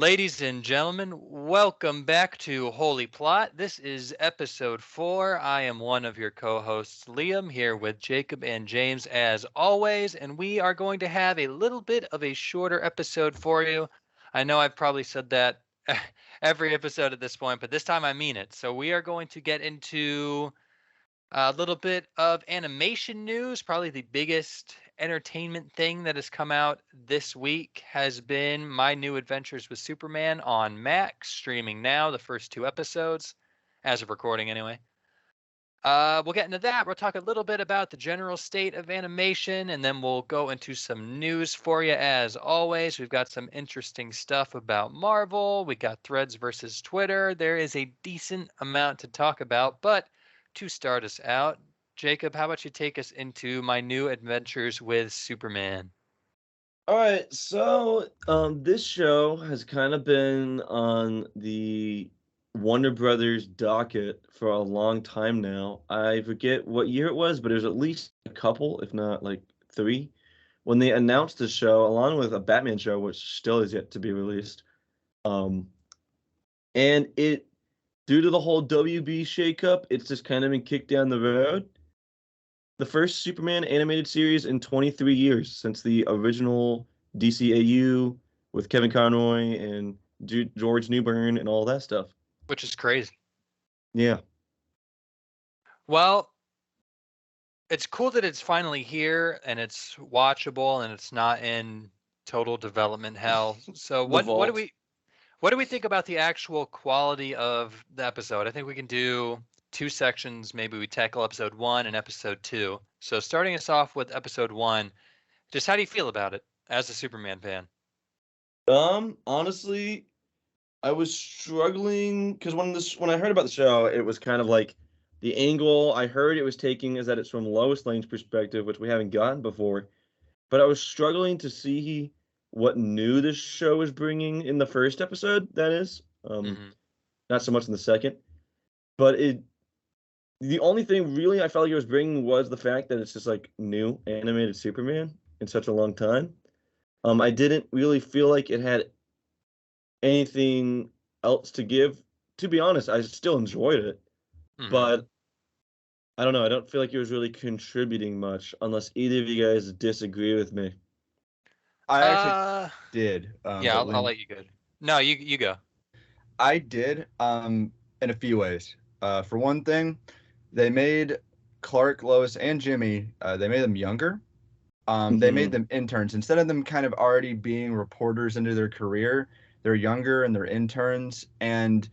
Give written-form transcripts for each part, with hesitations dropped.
Ladies and gentlemen, welcome back to Holy Plot. This is episode 4. I am one of your co hosts, Liam, here with Jacob and James as always, and we are going to have a little bit of a shorter episode for you. I know I've probably said that every episode at this point, but this time I mean it. So we are going to get into a little bit of animation news. Probably the biggest entertainment thing that has come out this week has been My New Adventures with Superman on Max, streaming now, the first 2 episodes, as of recording anyway. We'll get into that. We'll talk a little bit about the general state of animation, and then we'll go into some news for you as always. We've got some interesting stuff about Marvel. We got Threads versus Twitter. There is a decent amount to talk about, but to start us out, Jacob, how about you take us into My New Adventures with Superman? All right, so this show has kind of been on the Warner Brothers docket for a long time now. I forget what year it was, but it was at least a couple, if not like 3, when they announced the show, along with a Batman show, which still is yet to be released. And due to the whole WB shakeup, it's just kind of been kicked down the road. The first Superman animated series in 23 years since the original DCAU with Kevin Conroy and George Newbern and all that stuff. Which is crazy. Yeah. Well, it's cool that it's finally here and it's watchable and it's not in total development hell. So what do we think about the actual quality of the episode? I think we can do 2 sections. Maybe we tackle episode 1 and episode 2. So starting us off with episode 1, just how do you feel about it as a Superman fan? Honestly, I was struggling because when I heard about the show, it was kind of like the angle I heard it was taking is that it's from Lois Lane's perspective, which we haven't gotten before. But I was struggling to see what new this show was bringing in the first episode. That is, not so much in the second. But the only thing really I felt like it was bringing was the fact that it's just like new animated Superman in such a long time. I didn't really feel like it had anything else to give. To be honest, I still enjoyed it, but I don't know. I don't feel like it was really contributing much, unless either of you guys disagree with me. I actually did. Yeah, I'll let you go. No, you go. I did in a few ways. For one thing, they made Clark, Lois, and Jimmy, they made them younger. They made them interns. Instead of them kind of already being reporters into their career, they're younger and they're interns. And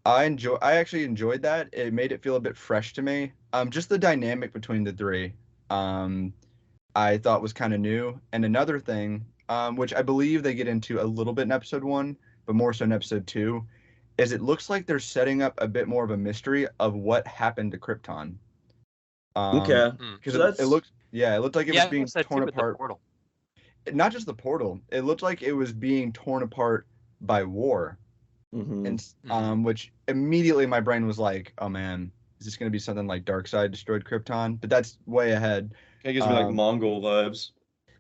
I actually enjoyed that. It made it feel a bit fresh to me. Just the dynamic between the three, I thought was kind of new. And another thing, which I believe they get into a little bit in episode 1, but more so in episode 2, is it looks like they're setting up a bit more of a mystery of what happened to Krypton. Okay. Because it looked like it was being torn apart. Not just the portal. It looked like it was being torn apart by war. And which immediately my brain was like, oh man, is this going to be something like Darkseid destroyed Krypton? But that's way ahead. It gives me like Mongol vibes.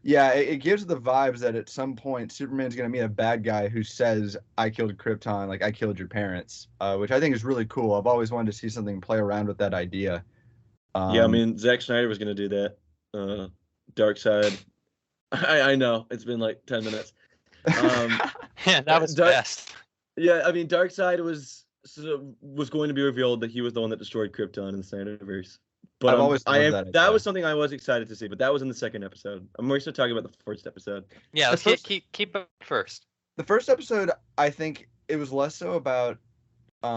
Yeah, it gives the vibes that at some point Superman's going to meet a bad guy who says, I killed Krypton, like I killed your parents, which I think is really cool. I've always wanted to see something play around with that idea. Yeah, I mean, Zack Snyder was going to do that. Darkseid. I know. It's been like 10 minutes. Yeah, that was best. Yeah, I mean, Darkseid was going to be revealed that he was the one that destroyed Krypton in the Snyderverse. But I've always loved that was something I was excited to see, but that was in the second episode. I'm more so talking about the first episode. Yeah, let's keep it first. The first episode, I think it was less so about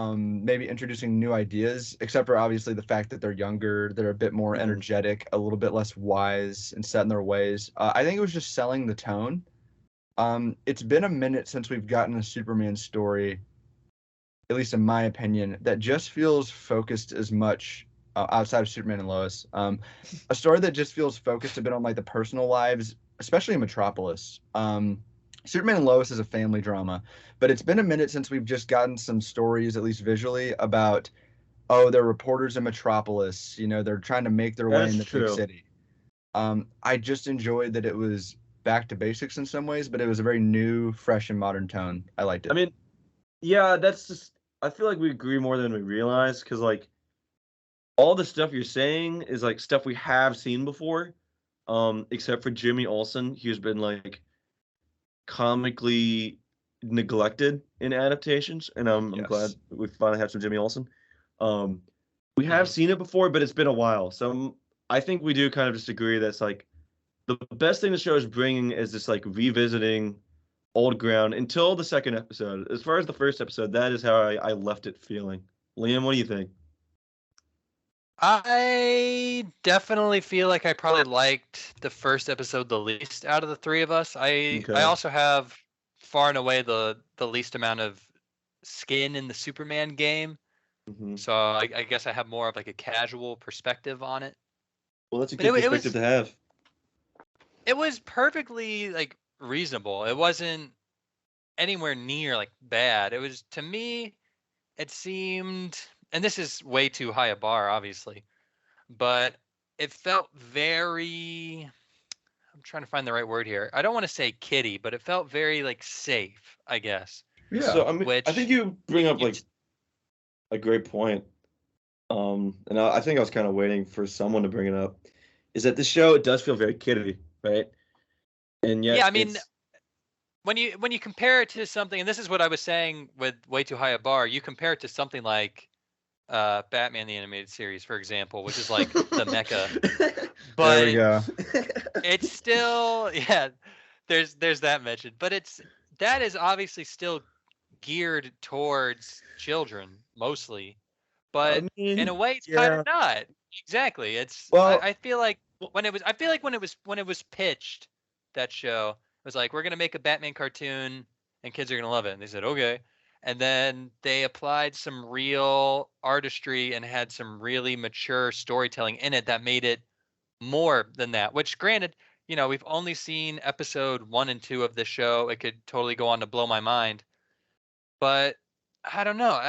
maybe introducing new ideas, except for obviously the fact that they're younger, they're a bit more energetic, a little bit less wise and set in their ways. I think it was just selling the tone. It's been a minute since we've gotten a Superman story, at least in my opinion, that just feels focused as much outside of Superman and Lois. A story that just feels focused a bit on like the personal lives, especially in Metropolis. Superman and Lois is a family drama, but it's been a minute since we've just gotten some stories, at least visually, about, oh, they're reporters in Metropolis. You know, they're trying to make their way in the big city. I just enjoyed that it was back to basics in some ways, but it was a very new, fresh, and modern tone. I liked it. I mean, yeah, that's just. I feel like we agree more than we realize because like all the stuff you're saying is like stuff we have seen before, except for Jimmy Olsen, who's been like comically neglected in adaptations, and I'm glad Yes. we finally have some Jimmy Olsen. Um, we have Mhm. seen it before, but it's been a while, so I think we do kind of just agree that's like the best thing the show is bringing is just like revisiting old ground until the second episode. As far as the first episode, that is how I left it feeling. Liam, what do you think? I definitely feel like I probably liked the first episode the least out of the three of us. I Okay. also have far and away the least amount of skin in the Superman game, Hmm. so I guess I have more of like a casual perspective on it. Well, that's a But good perspective to have. it was perfectly like reasonable. It wasn't anywhere near like bad. It was, to me, it seemed, and this is way too high a bar, obviously, but it felt very, I'm trying to find the right word here. I don't want to say kiddie, but it felt very like safe, I guess. Yeah. So I mean, I think Which you bring up you like a great point. And I think I was kind of waiting for someone to bring it up. Is that this show? It does feel very kiddie, right? And yeah, yet I mean, it's when you compare it to something, and this is what I was saying with way too high a bar, you compare it to something like Batman the Animated Series, for example, which is like the mecca. There we But go. it's still yeah, there's that mentioned, but that is obviously still geared towards children mostly, I but in a mean, way it's kind of yeah. not. Exactly. Well, I feel like Well, I feel like when it was pitched, that show, it was like, we're gonna make a Batman cartoon and kids are gonna love it. And they said, okay. And then they applied some real artistry and had some really mature storytelling in it that made it more than that. Which, granted, we've only seen episode 1 and 2 of this show. It could totally go on to blow my mind, but I don't know.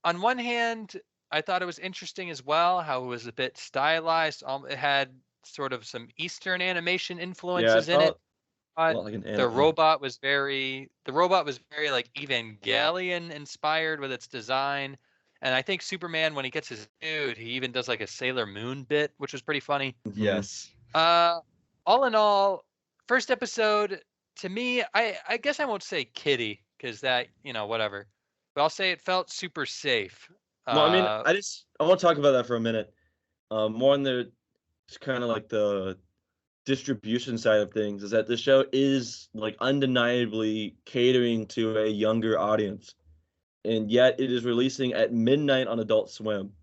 On one hand, I thought it was interesting as well how it was a bit stylized. It had sort of some Eastern animation yeah, it influences in it. felt a But lot like an the anime. robot was very like Evangelion inspired with its design. And I think Superman, when he gets his dude, he even does like a Sailor Moon bit, which was pretty funny. Mhm. yes. Uh, all in all, first episode, to me, I guess I won't say kiddie because that, whatever. But I'll say it felt super safe. Well, I mean, Uh, I want to talk about that for a minute. More on the kind of like the distribution side of things is that the show is like undeniably catering to a younger audience, and yet it is releasing at midnight on Adult Swim,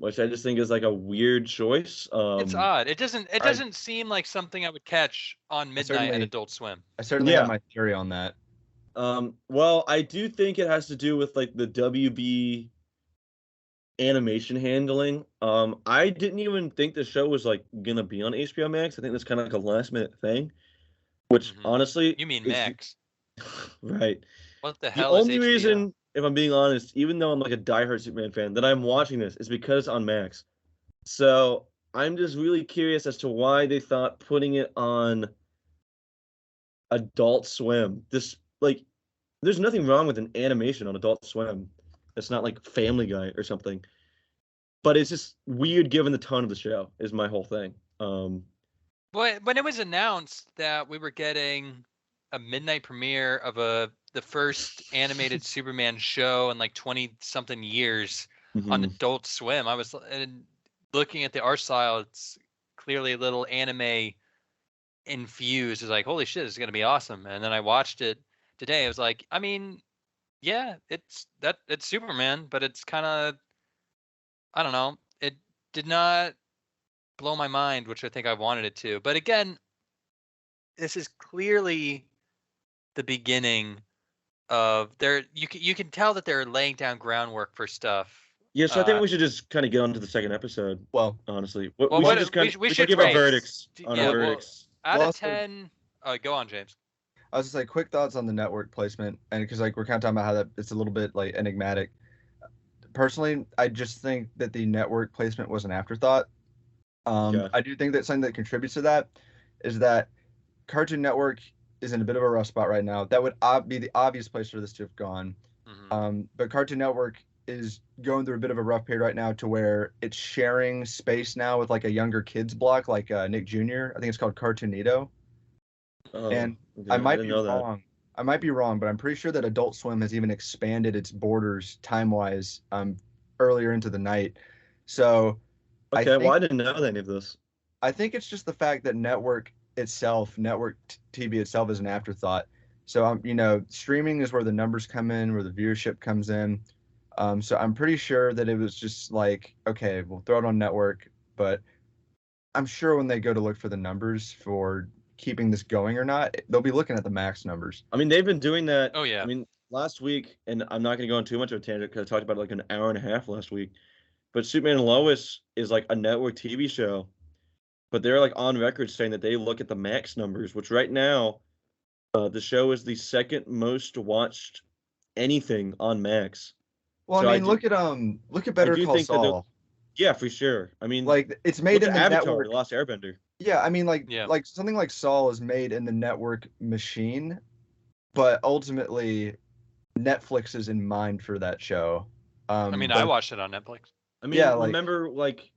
which I just think is like a weird choice. it's odd. It I doesn't seem like something I would catch on I midnight at certainly Adult Swim. I certainly have Yeah. my theory on that. Well, I do think it has to do with like the WB animation handling. I didn't even think the show was like gonna be on HBO Max. I think that's kind of like a last minute thing, which Hmm. honestly You mean is Max? right. What the The hell is only HBO? reason, if I'm being honest, even though I'm like a diehard Superman fan, that I'm watching this is because it's on Max. So I'm just really curious as to why they thought putting it on Adult Swim. This like, there's nothing wrong with an animation on Adult Swim. It's not like Family Guy or something. But it's just weird given the tone of the show. Is my whole thing. When it was announced that we were getting a midnight premiere of the first animated Superman show in like 20 something years on Mhm. Adult Swim, I was looking at the art style. It's clearly a little anime infused. It's like, holy shit, this is gonna be awesome. And then I watched it today. I was like, I mean, yeah, it's Superman, but it's kind of, I don't know. It did not blow my mind, which I think I wanted it to. But again, this is clearly the beginning of their. You can tell that they're laying down groundwork for stuff. Yeah, so I think Uh, we should just kind of get on to the second episode. Well, Honestly, well, we should what just kind of we we should should give our well, rate. verdicts on our Yeah, well, well, verdicts. out well, of also, 10. Go on, James. I was just like quick thoughts on the network placement, and because like we're kind of talking about how that it's a little bit like enigmatic. Personally, I just think that the network placement was an afterthought. Okay. I do think that something that contributes to that is that Cartoon Network is in a bit of a rough spot right now. That would be the obvious place for this to have gone. But Cartoon Network is going through a bit of a rough period right now to where it's sharing space now with like a younger kids block, like Nick Jr. I think it's called Cartoonito. And I might be wrong. I might be wrong, but I'm pretty sure that Adult Swim has even expanded its borders time-wise earlier into the night. So I didn't know any of this. I think it's just the fact that network TV itself is an afterthought. So streaming is where the numbers come in, where the viewership comes in. So I'm pretty sure that it was just like, okay, we'll throw it on network, but I'm sure when they go to look for the numbers for keeping this going or not, they'll be looking at the Max numbers. I mean, they've been doing that. Oh yeah. I mean, last week, and I'm not going to go on too much of a tangent because I talked about it like an hour and a half last week. But Superman and Lois is like a network TV show, but they're like on record saying that they look at the Max numbers, which right now, the show is the second most watched anything on Max. Well, so I mean, look at Better Call Saul. Yeah, for sure. I mean, like it's made in the Avatar, network. The Last Airbender. Yeah, I mean, like something like Saul is made in the network machine, but ultimately, Netflix is in mind for that show. I mean, I watched it on Netflix. I mean, remember, like,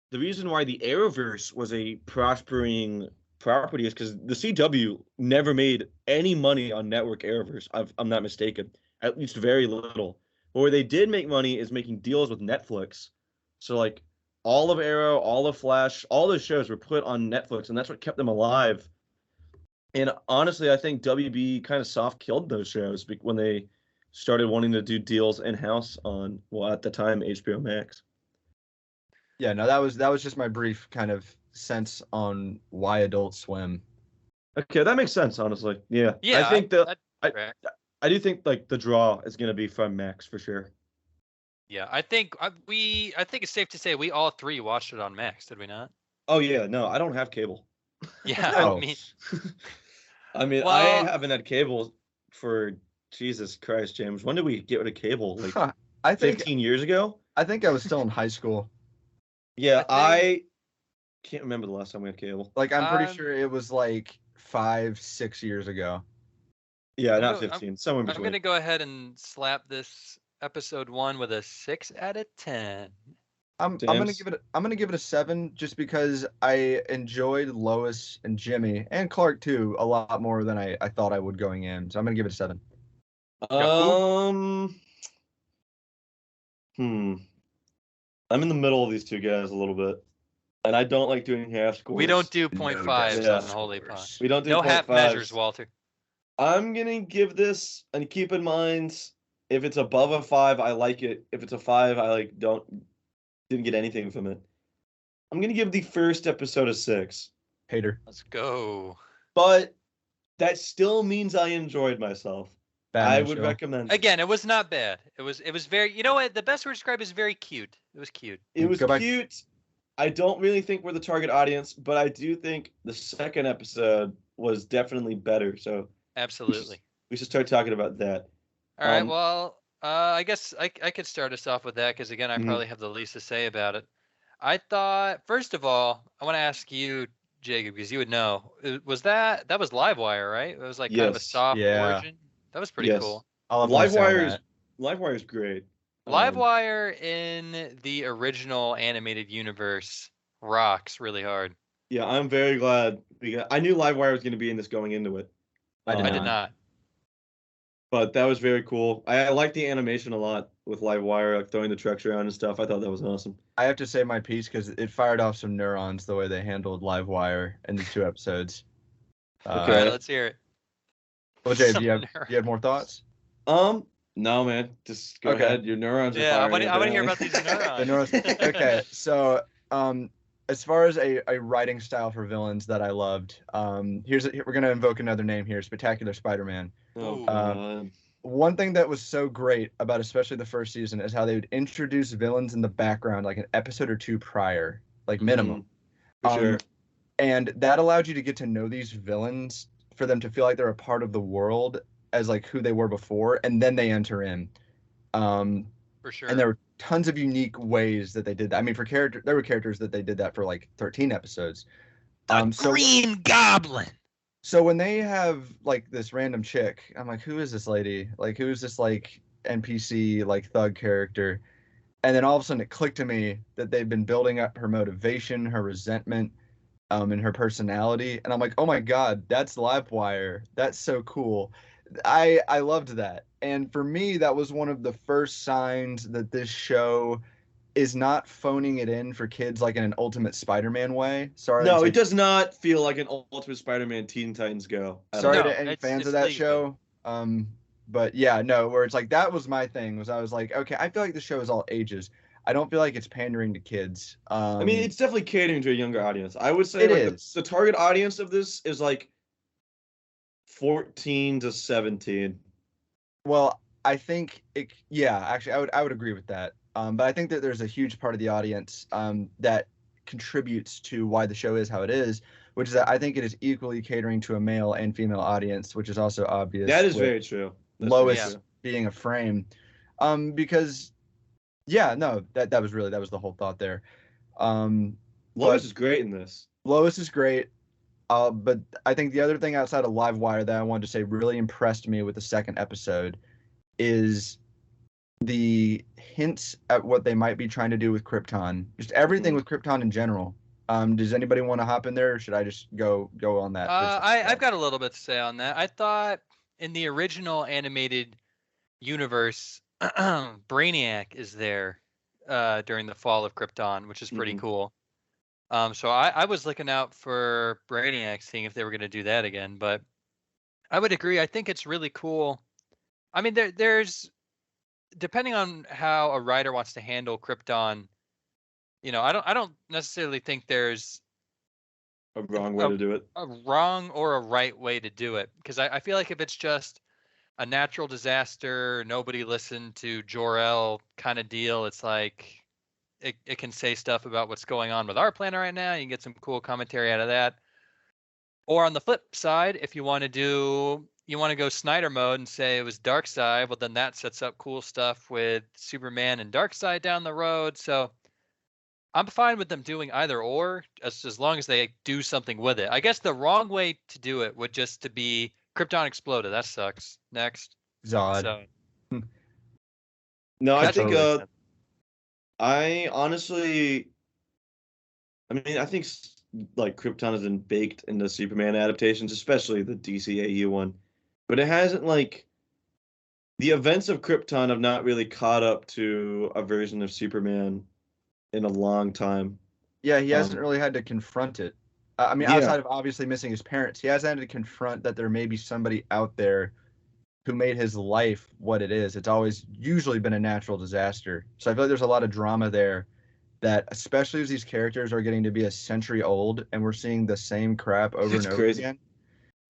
the reason why the Arrowverse was a prospering property is because the CW never made any money on network Arrowverse. I'm not mistaken. At least very little. But where they did make money is making deals with Netflix. So, like, all of Arrow, all of Flash, all those shows were put on Netflix, and that's what kept them alive. And honestly, I think WB kind of soft-killed those shows when they started wanting to do deals in-house on, well, at the time, HBO Max. Yeah, no, that was just my brief kind of sense on why Adult Swim. Okay, that makes sense, honestly. Yeah. Yeah, I think I do think like the draw is going to be from Max for sure. Yeah, I think it's safe to say we all three watched it on Max, did we not? Oh yeah, no, I don't have cable. Yeah, No. I mean, I haven't had cable for Jesus Christ, James. When did we get rid of cable? Like I think 15 years ago? I think I was still in high school. Yeah, I can't remember the last time we had cable. Like I'm pretty sure it was like 5-6 years ago. Yeah, not 15. Somewhere in between. I'm gonna go ahead and slap this episode 1 with a 6 out of 10. I'm gonna give it a 7 just because I enjoyed Lois and Jimmy and Clark too a lot more than I thought I would going in. So I'm gonna give it a 7. I'm in the middle of these two guys a little bit, and I don't like doing half scores. We don't do 0.5s on Holy Pot. We don't do no 0.5s. half measures, Walter. I'm gonna give this, and keep in mind, if it's above a 5, I like it. If it's a 5, I didn't get anything from it. I'm gonna give the first episode a 6. Hater. Let's go. But that still means I enjoyed myself. I would recommend it. Again, it was not bad. It was very, you know what? The best word to describe is very cute. It was cute. It was cute. I don't really think we're the target audience, but I do think the second episode was definitely better. So absolutely, we should start talking about that. All right. Well, I guess I could start us off with that because again, I probably have the least to say about it. I thought, first of all, I want to ask you, Jacob, because you would know. Was that was Livewire, right? It was like kind of a soft origin. That was pretty cool. Livewire is great. Livewire in the original animated universe rocks really hard. Yeah, I'm very glad because I knew Livewire was going to be in this going into it. I did not. But that was very cool. I like the animation a lot with Livewire, like throwing the trucks around and stuff. I thought that was awesome. I have to say my piece because it fired off some neurons the way they handled Livewire in the 2 episodes. Okay, all right, let's hear it. Well, Jay, do you have more thoughts? No, man. Just go ahead. Your neurons are firing. I want to hear about these neurons. The neurons. Okay, so as far as a writing style for villains that I loved, we're gonna invoke another name here, Spectacular Spider-Man. One thing that was so great about especially the first season is how they would introduce villains in the background like an episode or 2 prior, like minimum. For sure. And that allowed you to get to know these villains for them to feel like they're a part of the world as like who they were before, and then they enter in. For sure. And there were tons of unique ways that they did that. I mean, there were characters that they did that for like 13 episodes. Green Goblin. So when they have like this random chick, I'm like, who is this lady? Like, who is this like NPC like thug character? And then all of a sudden it clicked to me that they've been building up her motivation, her resentment, and her personality. And I'm like, oh my God, that's Livewire. That's so cool. I loved that. And for me, that was one of the first signs that this show is not phoning it in for kids like in an Ultimate Spider-Man way. No, it does not feel like an Ultimate Spider-Man Teen Titans Go at all. Sorry No, to any fans it's of that legal. show. But yeah, no, where it's like that was my thing, was I was like, okay, I feel like the show is all ages. I don't feel like it's pandering to kids. I mean, it's definitely catering to a younger audience. I would say It like is. the target audience of this is like 14 to 17. Well, I think yeah, actually I would agree with that. But I think that there's a huge part of the audience that contributes to why the show is how it is, which is that I think it is equally catering to a male and female audience, which is also obvious. That is with very true. That's Lois very true. being a frame. Because yeah, no, that was the whole thought there. Lois is great in this. Lois is great. But I think the other thing outside of Livewire that I wanted to say really impressed me with the second episode is the hints at what they might be trying to do with Krypton. Just everything with Krypton in general. Does anybody want to hop in there, or should I just go on that? I've got a little bit to say on that. I thought in the original animated universe, Brainiac is there during the fall of Krypton, which is pretty cool. So I was looking out for Brainiac, seeing if they were going to do that again. But I would agree. I think it's really cool. I mean, there's depending on how a writer wants to handle Krypton. I don't necessarily think there's a wrong way to do it. A wrong or a right way to do it, because I feel like if it's just a natural disaster, nobody listened to Jor-El kind of deal, it's like it can say stuff about what's going on with our planet right now. You can get some cool commentary out of that. Or on the flip side, if you want to go Snyder mode and say it was Darkseid, well, then that sets up cool stuff with Superman and Darkseid down the road. So I'm fine with them doing either or, as long as they do something with it. I guess the wrong way to do it would just to be Krypton exploded. That sucks. Next. Zod. So, no, I think I honestly, I mean, I think like Krypton has been baked into Superman adaptations, especially the DCAU one, but it hasn't like the events of Krypton have not really caught up to a version of Superman in a long time. Yeah, he hasn't really had to confront it. I mean, outside of obviously missing his parents, he hasn't had to confront that there may be somebody out there who made his life what it is. It's always usually been a natural disaster. So I feel like there's a lot of drama there that, especially as these characters are getting to be a century old and we're seeing the same crap over and over again.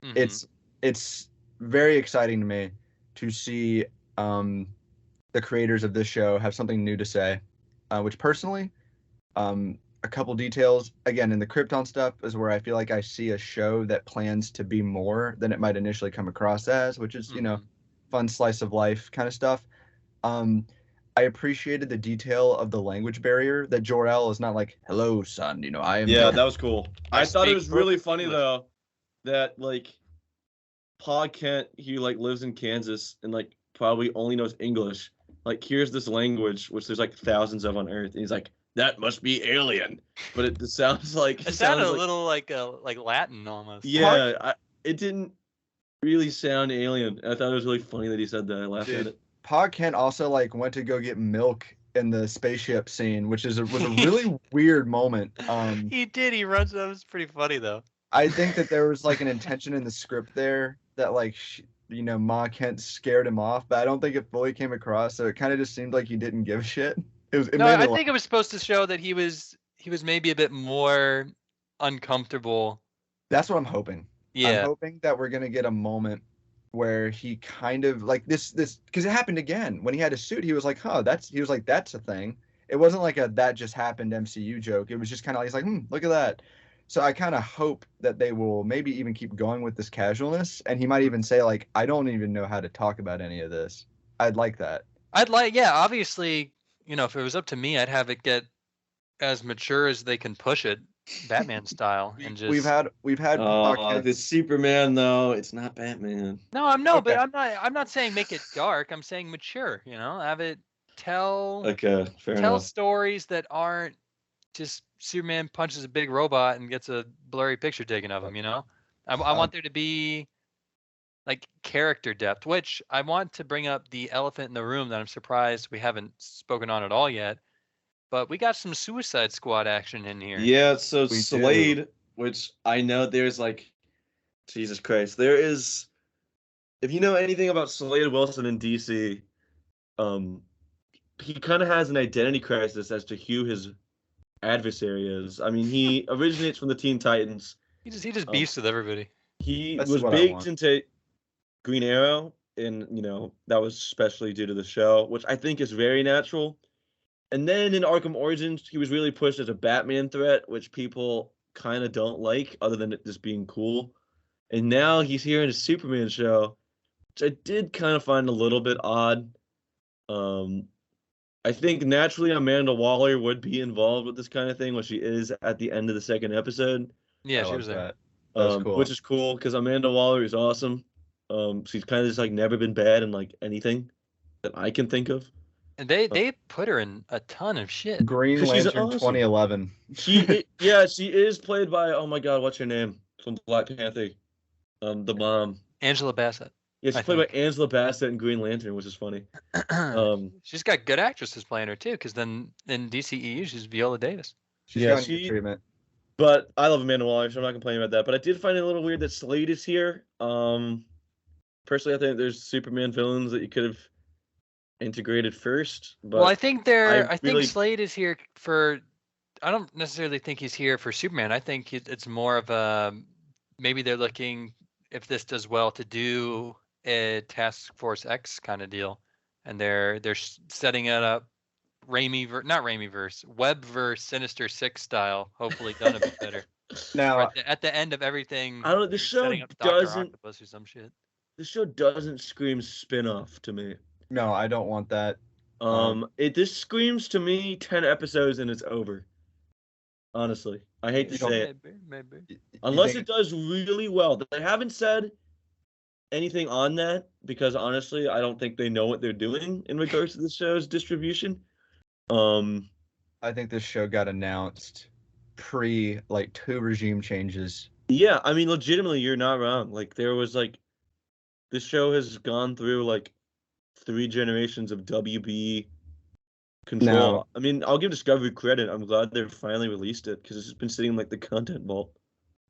Mm-hmm. It's very exciting to me to see the creators of this show have something new to say, which personally, a couple details, again, in the Krypton stuff is where I feel like I see a show that plans to be more than it might initially come across as, which is, fun slice of life kind of stuff. I appreciated the detail of the language barrier, that Jor-El is not like, hello, son, I am. Yeah, that was cool. I thought it was really funny, though, that, like, Pa Kent, he, like, lives in Kansas and, like, probably only knows English. Like, here's this language, which there's, like, thousands of on Earth, and he's like, that must be alien. But it sounds like... It sounded a little like Latin, almost. Yeah, it didn't really sound alien. I thought it was really funny that he said that. I laughed at it. Pa Kent also, like, went to go get milk in the spaceship scene, which was a really weird moment. He did. He runs. That was pretty funny, though. I think that there was, like, an intention in the script there that, like, Ma Kent scared him off, but I don't think it fully came across, so it kind of just seemed like he didn't give a shit. I think it was supposed to show that he was maybe a bit more uncomfortable. That's what I'm hoping. Yeah. I'm hoping that we're gonna get a moment where he kind of like this because it happened again when he had a suit. He was like, that's a thing. It wasn't like a that just happened MCU joke. It was just kind of he's like, look at that. So I kind of hope that they will maybe even keep going with this casualness, and he might even say like, I don't even know how to talk about any of this. I'd like that. Obviously. If it was up to me, I'd have it get as mature as they can push it. Batman style, and just We've had Oh, podcasts. this Superman though, it's not Batman. but Okay. I'm not saying make it dark. I'm saying mature. Have it tell Okay, fair enough. stories that aren't just Superman punches a big robot and gets a blurry picture taken of him. I want there to be like character depth, which I want to bring up the elephant in the room that I'm surprised we haven't spoken on at all yet. But we got some Suicide Squad action in here. Yeah, so We Slade, which I know there's like, Jesus Christ, there is. If you know anything about Slade Wilson in DC, um, he kind of has an identity crisis as to who his adversary is. I mean, he originates from the Teen Titans. He just Um, beefs with everybody. he That's was what I baked want. into Green Arrow, and that was especially due to the show, which I think is very natural. And then in Arkham Origins, he was really pushed as a Batman threat, which people kind of don't like, other than it just being cool. And now he's here in a Superman show, which I did kind of find a little bit odd. I think naturally Amanda Waller would be involved with this kind of thing, which she is at the end of the second episode. Yeah, I she love was there. that. That was cool. Which is cool because Amanda Waller is awesome. She's kind of just like never been bad in like anything that I can think of. And they put her in a ton of shit. Green 'Cause she's Lantern awesome. 2011. She is played by, oh my God, what's her name from Black Panther? The mom. Angela Bassett. Yeah, she's played by Angela Bassett in Green Lantern, which is funny. She's got good actresses playing her too, because then in DCEU she's Viola Davis. She's got good treatment. But I love Amanda Waller, so I'm not complaining about that. But I did find it a little weird that Slade is here. Personally, I think there's Superman villains that you could have integrated first. But well, I think I think Slade is here for. I don't necessarily think he's here for Superman. I think it's more of a maybe they're looking, if this does well, to do a Task Force X kind of deal, and they're setting it up not Raimiverse, Webverse, Sinister Six style. Hopefully done a bit better. Now at the end of everything, I don't know. The show setting up Dr. doesn't. Octopus or some shit. The show doesn't scream spin-off to me. no, I don't want that. This screams to me 10 episodes and it's over. Honestly, I hate to say it. Maybe. Unless it does really well. They haven't said anything on that because honestly, I don't think they know what they're doing in regards to the show's distribution. I think this show got announced pre like 2 regime changes. Yeah, I mean, legitimately, you're not wrong. Like there was like, this show has gone through like 3 generations of WB control. Now, I mean, I'll give Discovery credit. I'm glad they finally released it because it's just been sitting in like the content vault.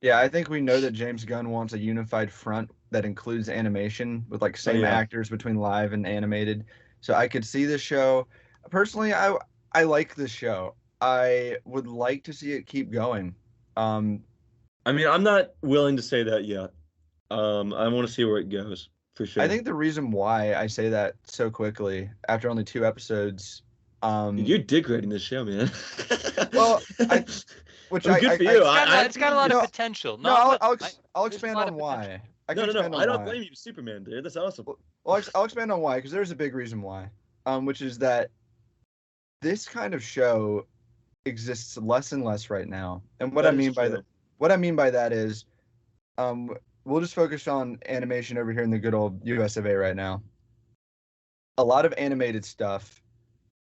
yeah, I think we know that James Gunn wants a unified front that includes animation with like same actors between live and animated. So I could see this show. Personally, I like this show. I would like to see it keep going. I mean, I'm not willing to say that yet. I want to see where it goes for sure. I think the reason why I say that so quickly after only 2 episodes, you're dick rating this show, man. well, good for you. It's got a lot of potential. I'll expand on why. I don't blame you, Superman, dude. That's awesome. Well, I'll expand on why because there's a big reason why, which is that this kind of show exists less and less right now. And what I mean by that is, we'll just focus on animation over here in the good old US of A right now. A lot of animated stuff.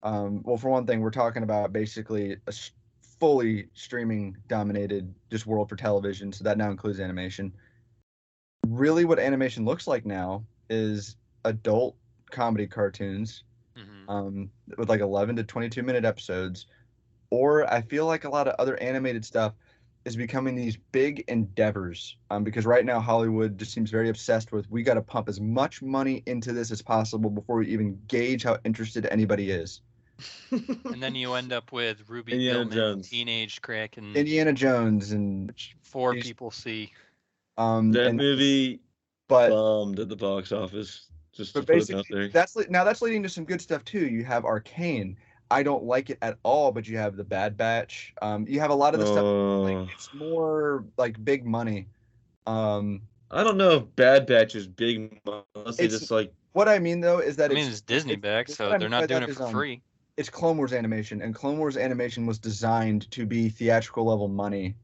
Well, for one thing, we're talking about basically a fully streaming dominated just world for television. So that now includes animation. Really what animation looks like now is adult comedy cartoons, with like 11 to 22 minute episodes. Or I feel like a lot of other animated stuff is becoming these big endeavors, because right now Hollywood just seems very obsessed with, we got to pump as much money into this as possible before we even gauge how interested anybody is. And then you end up with Ruby Indiana Gillman, Jones. Teenage Crack, and Indiana Jones, and 4 people see. That movie bombed at the box office. Just to put it out there. That's leading to some good stuff too. You have Arcane. I don't like it at all, but you have the Bad Batch. You have a lot of the stuff. Like, it's more like big money. I don't know if Bad Batch is big money. Unless they just like. What I mean though is that it's Disney back, so they're not doing it for free. it's Clone Wars animation, and Clone Wars animation was designed to be theatrical level money,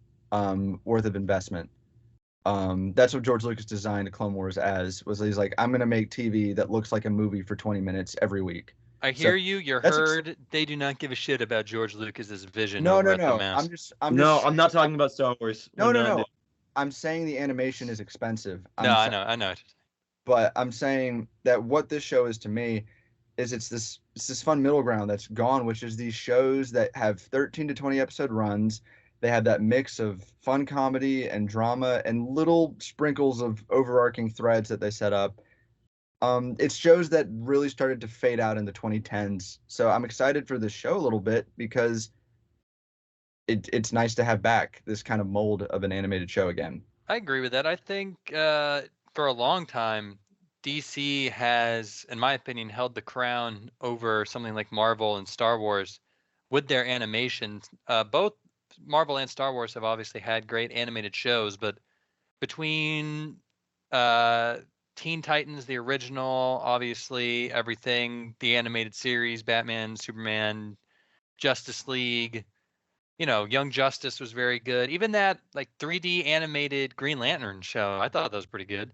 worth of investment. That's what George Lucas designed Clone Wars as. Was he's like, I'm gonna make TV that looks like a movie for 20 minutes every week. I hear you. You're that's heard. They do not give a shit about George Lucas's vision No, over no, at the no. mouse. No, I'm not talking about Star Wars. No, We're no, not no. doing- I'm saying the animation is expensive. No, I know. But I'm saying that what this show is to me is it's this fun middle ground that's gone, which is these shows that have 13 to 20 episode runs. They have that mix of fun comedy and drama and little sprinkles of overarching threads that they set up. It's shows that really started to fade out in the 2010s. So I'm excited for this show a little bit because it's nice to have back this kind of mold of an animated show again. I agree with that. I think for a long time, DC has, in my opinion, held the crown over something like Marvel and Star Wars with their animations. Both Marvel and Star Wars have obviously had great animated shows, but between Teen Titans, the original, obviously everything, the animated series, Batman, Superman, Justice League, Young Justice was very good. Even that like 3D animated Green Lantern show, I thought that was pretty good.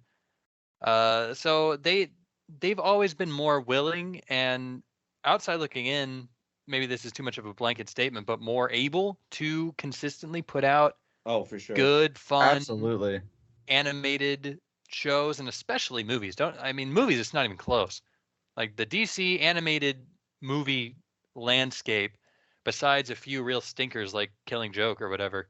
So they've always been more willing and outside looking in, maybe this is too much of a blanket statement, but more able to consistently put out for sure. good, fun, Absolutely. animated shows and especially movies. Movies, it's not even close. Like the DC animated movie landscape, besides a few real stinkers like Killing Joke or whatever,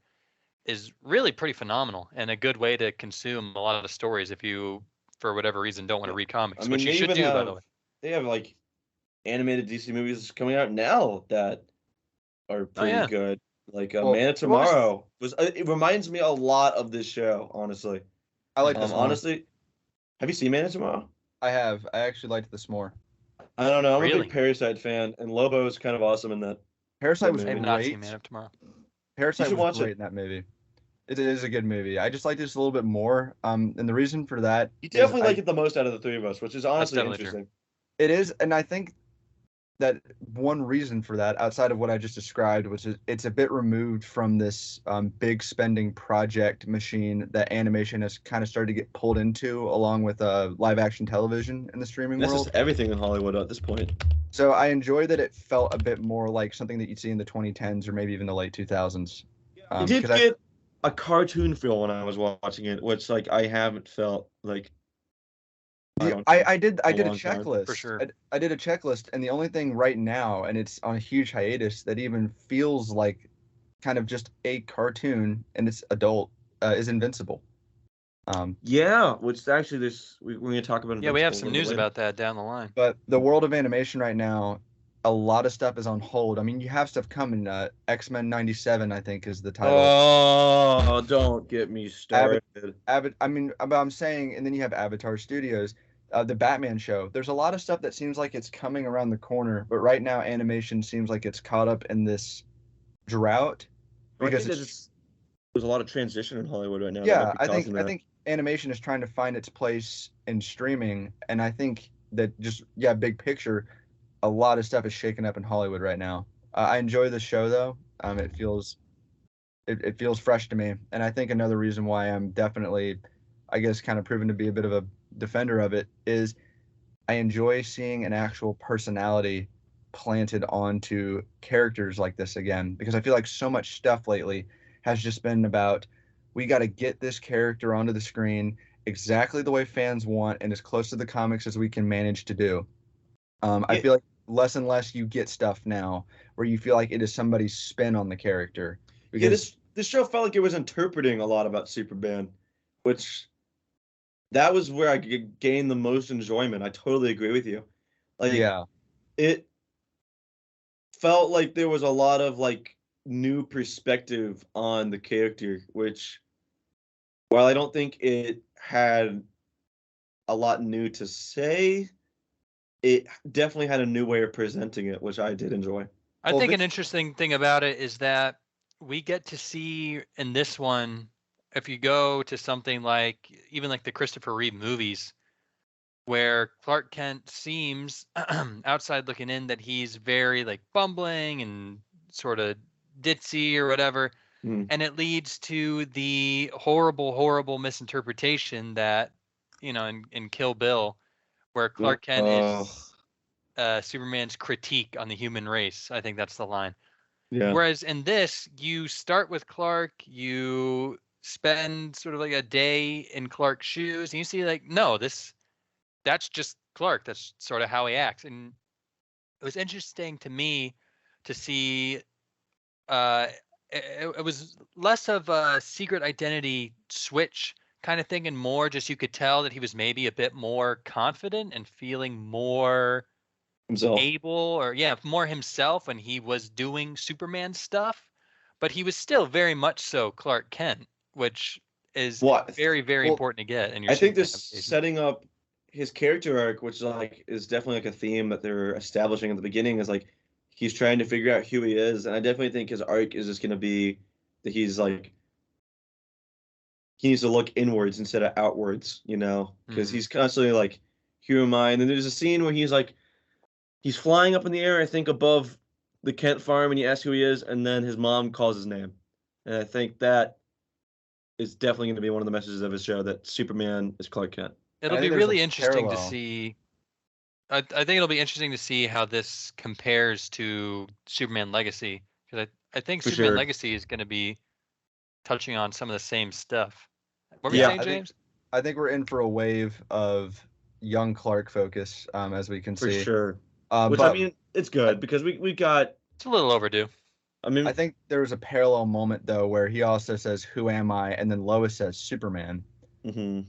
is really pretty phenomenal and a good way to consume a lot of the stories if you, for whatever reason, don't want to read comics, which you should do, by the way. They have like animated DC movies coming out now that are pretty good. Like Man of Tomorrow it reminds me a lot of this show, honestly. I like this one. Honestly, have you seen Man of Tomorrow? I have. I actually liked this more. I don't know. I'm a Really? big Parasite fan, and Lobo is kind of awesome in that. Parasite was I have great. not seen Man of Tomorrow. Parasite was great in that movie. It is a good movie. I just like this a little bit more. And the reason for that, you definitely like it the most out of the three of us, which is honestly interesting. True. It is, and I think that one reason for that, outside of what I just described, which is it's a bit removed from this big spending project machine that animation has kind of started to get pulled into, along with live action television in the streaming world. That's just everything in Hollywood at this point. So I enjoy that it felt a bit more like something that you'd see in the 2010s or maybe even the late 2000s. It did get a cartoon feel when I was watching it, which like I haven't felt like. I did a checklist. For sure. I did a checklist, and the only thing right now, and it's on a huge hiatus, that even feels like kind of just a cartoon and it's adult, is Invincible. Yeah, which actually we're going to talk about. Yeah, we have some news about that down the line. But the world of animation right now, a lot of stuff is on hold. I mean, you have stuff coming. X-Men 97, I think, is the title. Oh, don't get me started. I'm saying, and then you have Avatar Studios, the Batman show. There's a lot of stuff that seems like it's coming around the corner, but right now animation seems like it's caught up in this drought because there's a lot of transition in Hollywood right now. Yeah, I think animation is trying to find its place in streaming, and I think that big picture, a lot of stuff is shaking up in Hollywood right now. I enjoy the show though. It feels fresh to me, and I think another reason why I'm definitely, I guess, kind of proven to be a bit of a defender of it is I enjoy seeing an actual personality planted onto characters like this again, because I feel like so much stuff lately has just been about, we got to get this character onto the screen exactly the way fans want and as close to the comics as we can manage to do. I feel like less and less you get stuff now where you feel like it is somebody's spin on the character. Because this show felt like it was interpreting a lot about Superman, which that was where I gained the most enjoyment. I totally agree with you. Like, yeah, it felt like there was a lot of like new perspective on the character, which, while I don't think it had a lot new to say, it definitely had a new way of presenting it, which I did enjoy. I think an interesting thing about it is that we get to see in this one, if you go to something like even like the Christopher Reeve movies, where Clark Kent seems outside looking in that he's very like bumbling and sort of ditzy or whatever. Mm. And it leads to the horrible misinterpretation that, in Kill Bill, where Clark Kent is Superman's critique on the human race. I think that's the line. Yeah. Whereas in this, you start with Clark, you spend sort of like a day in Clark's shoes, and you see like, no, that's just Clark. That's sort of how he acts. And it was interesting to me to see it was less of a secret identity switch kind of thing and more just you could tell that he was maybe a bit more confident and feeling more Himself. able or more himself when he was doing Superman stuff, but he was still very much so Clark Kent, which is What? very Well, important to get in your I think Superman this application. setting up his character arc, which is definitely like a theme that they're establishing at the beginning, is like he's trying to figure out who he is, and I definitely think his arc is just going to be that he's like he needs to look inwards instead of outwards, because Mhm. he's constantly like, who am I? And then there's a scene where he's flying up in the air, I think above the Kent farm, and he asks who he is, and then his mom calls his name, and I think that is definitely going to be one of the messages of his show that Superman is Clark Kent. It'll I be think there's a really interesting to parallel. see. I think it'll be interesting to see how this compares to Superman Legacy because I think For Superman sure. Legacy is going to be touching on some of the same stuff. What were you Yeah. saying, James? I think we're in for a wave of young Clark focus, as we can For see. sure. Which I But mean, it's good because we got. It's a little overdue. I mean, I think there was a parallel moment though where he also says, "Who am I?" and then Lois says, "Superman." mhm.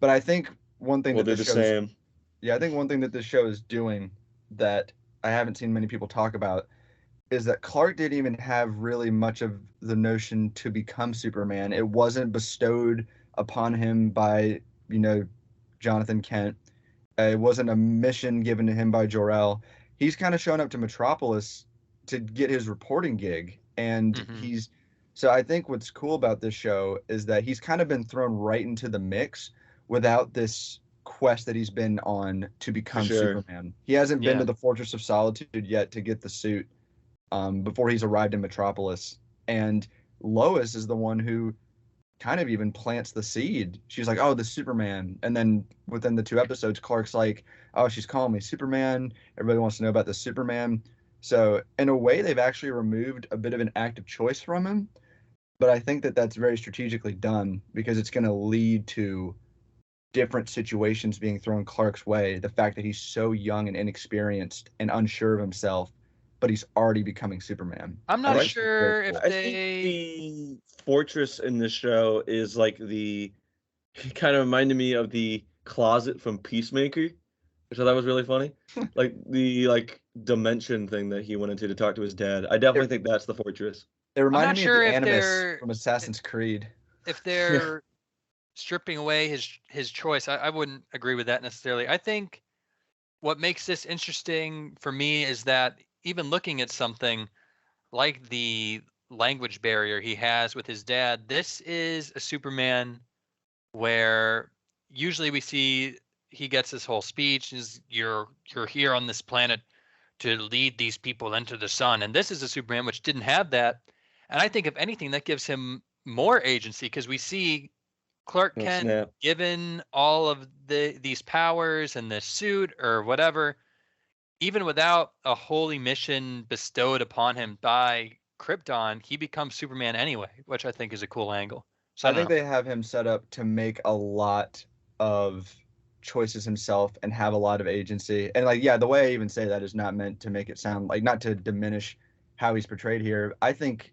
But I think one thing Well, that they're this the show is, same. yeah, I think one thing that this show is doing that I haven't seen many people talk about is that Clark didn't even have really much of the notion to become Superman. It wasn't bestowed upon him by, Jonathan Kent. It wasn't a mission given to him by Jor-El. He's kind of shown up to Metropolis to get his reporting gig. And Mhm. so I think what's cool about this show is that he's kind of been thrown right into the mix without this quest that he's been on to become sure. Superman. He hasn't been Yeah. to the Fortress of Solitude yet to get the suit before he's arrived in Metropolis. And Lois is the one who kind of even plants the seed. She's like, "Oh, the Superman," and then within the 2 episodes, Clark's like, "Oh, she's calling me Superman. Everybody wants to know about the Superman." So in a way, they've actually removed a bit of an active choice from him, but I think that that's very strategically done because it's going to lead to different situations being thrown Clark's way. The fact that he's so young and inexperienced and unsure of himself, but he's already becoming Superman. I'm I not think Right. it's very sure if cool. I think they. the fortress in this show is like the kind of reminded me of the closet from Peacemaker, which I thought was really funny. Like the dimension thing that he went into to talk to his dad. I definitely It, think that's the fortress. it I'm reminded not me of sure the if Animus they're from Assassin's Creed. if Yeah. they're stripping away his choice. I wouldn't agree with that necessarily. I think what makes this interesting for me is that even looking at something like the language barrier he has with his dad, this is a Superman where usually we see he gets this whole speech is you're here on this planet to lead these people into the sun, and this is a Superman which didn't have that. And I think if anything that gives him more agency because we see Clark Oh, Kent snap. given all of these powers and this suit or whatever, even without a holy mission bestowed upon him by Krypton, he becomes Superman anyway, which I think is a cool angle. So I I don't think know. they have him set up to make a lot of choices himself and have a lot of agency. And like, yeah, the way I even say that is not meant to make it sound like not to diminish how he's portrayed here. I think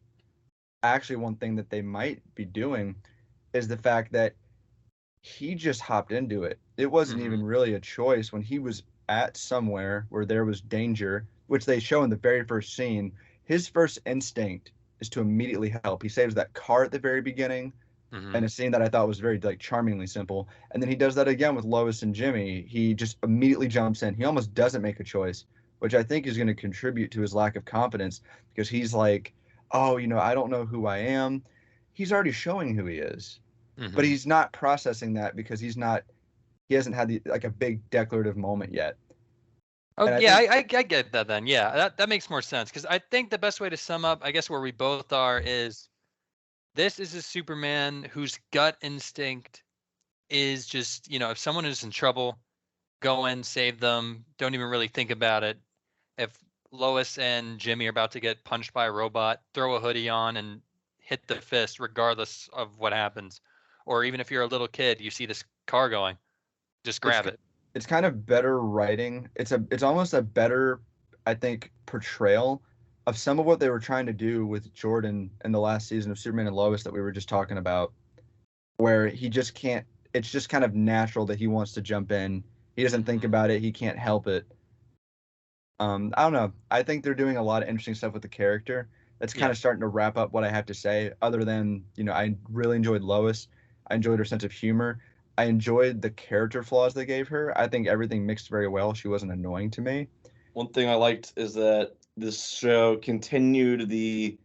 actually one thing that they might be doing is the fact that he just hopped into it. It wasn't Hmm. even really a choice when he was at somewhere where there was danger, which they show in the very first scene. His first instinct is to immediately help. He saves that car at the very beginning Hmm. and a scene that I thought was very like charmingly simple. And then he does that again with Lois and Jimmy. He just immediately jumps in. He almost doesn't make a choice, which I think is going to contribute to his lack of confidence because he's like, "Oh, I don't know who I am." He's already showing who he is, but Hmm. he's not processing that because he's not he hasn't had a big declarative moment yet. Oh, And yeah, I get that then. Yeah, that makes more sense because I think the best way to sum up, I guess, where we both are is this is a Superman whose gut instinct is just, if someone is in trouble, go in, save them, don't even really think about it. If Lois and Jimmy are about to get punched by a robot, throw a hoodie on and hit the fist regardless of what happens. Or even if you're a little kid, you see this car going, just grab it. It's kind of better writing. It's almost a better, I think, portrayal of some of what they were trying to do with Jordan in the last season of Superman and Lois that we were just talking about, where he just can't. It's just kind of natural that he wants to jump in. He doesn't think about it. He can't help it. I don't know. I think they're doing a lot of interesting stuff with the character. That's kind of starting to wrap up what I have to say. Other than, I really enjoyed Lois. I enjoyed her sense of humor. I enjoyed the character flaws they gave her. I think everything mixed very well. She wasn't annoying to me. One thing I liked is that this show continued in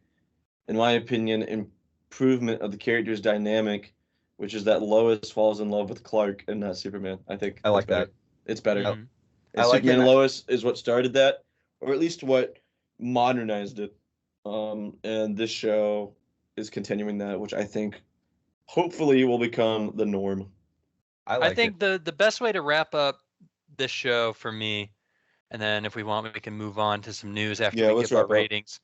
my opinion, improvement of the character's dynamic, which is that Lois falls in love with Clark and not Superman. I think I like that. It's better. Mhm. And Superman and Lois is what started that, or at least what modernized it. And this show is continuing that, which I think hopefully will become the norm. I think the best way to wrap up this show for me, and then if we want, we can move on to some news after we give our ratings.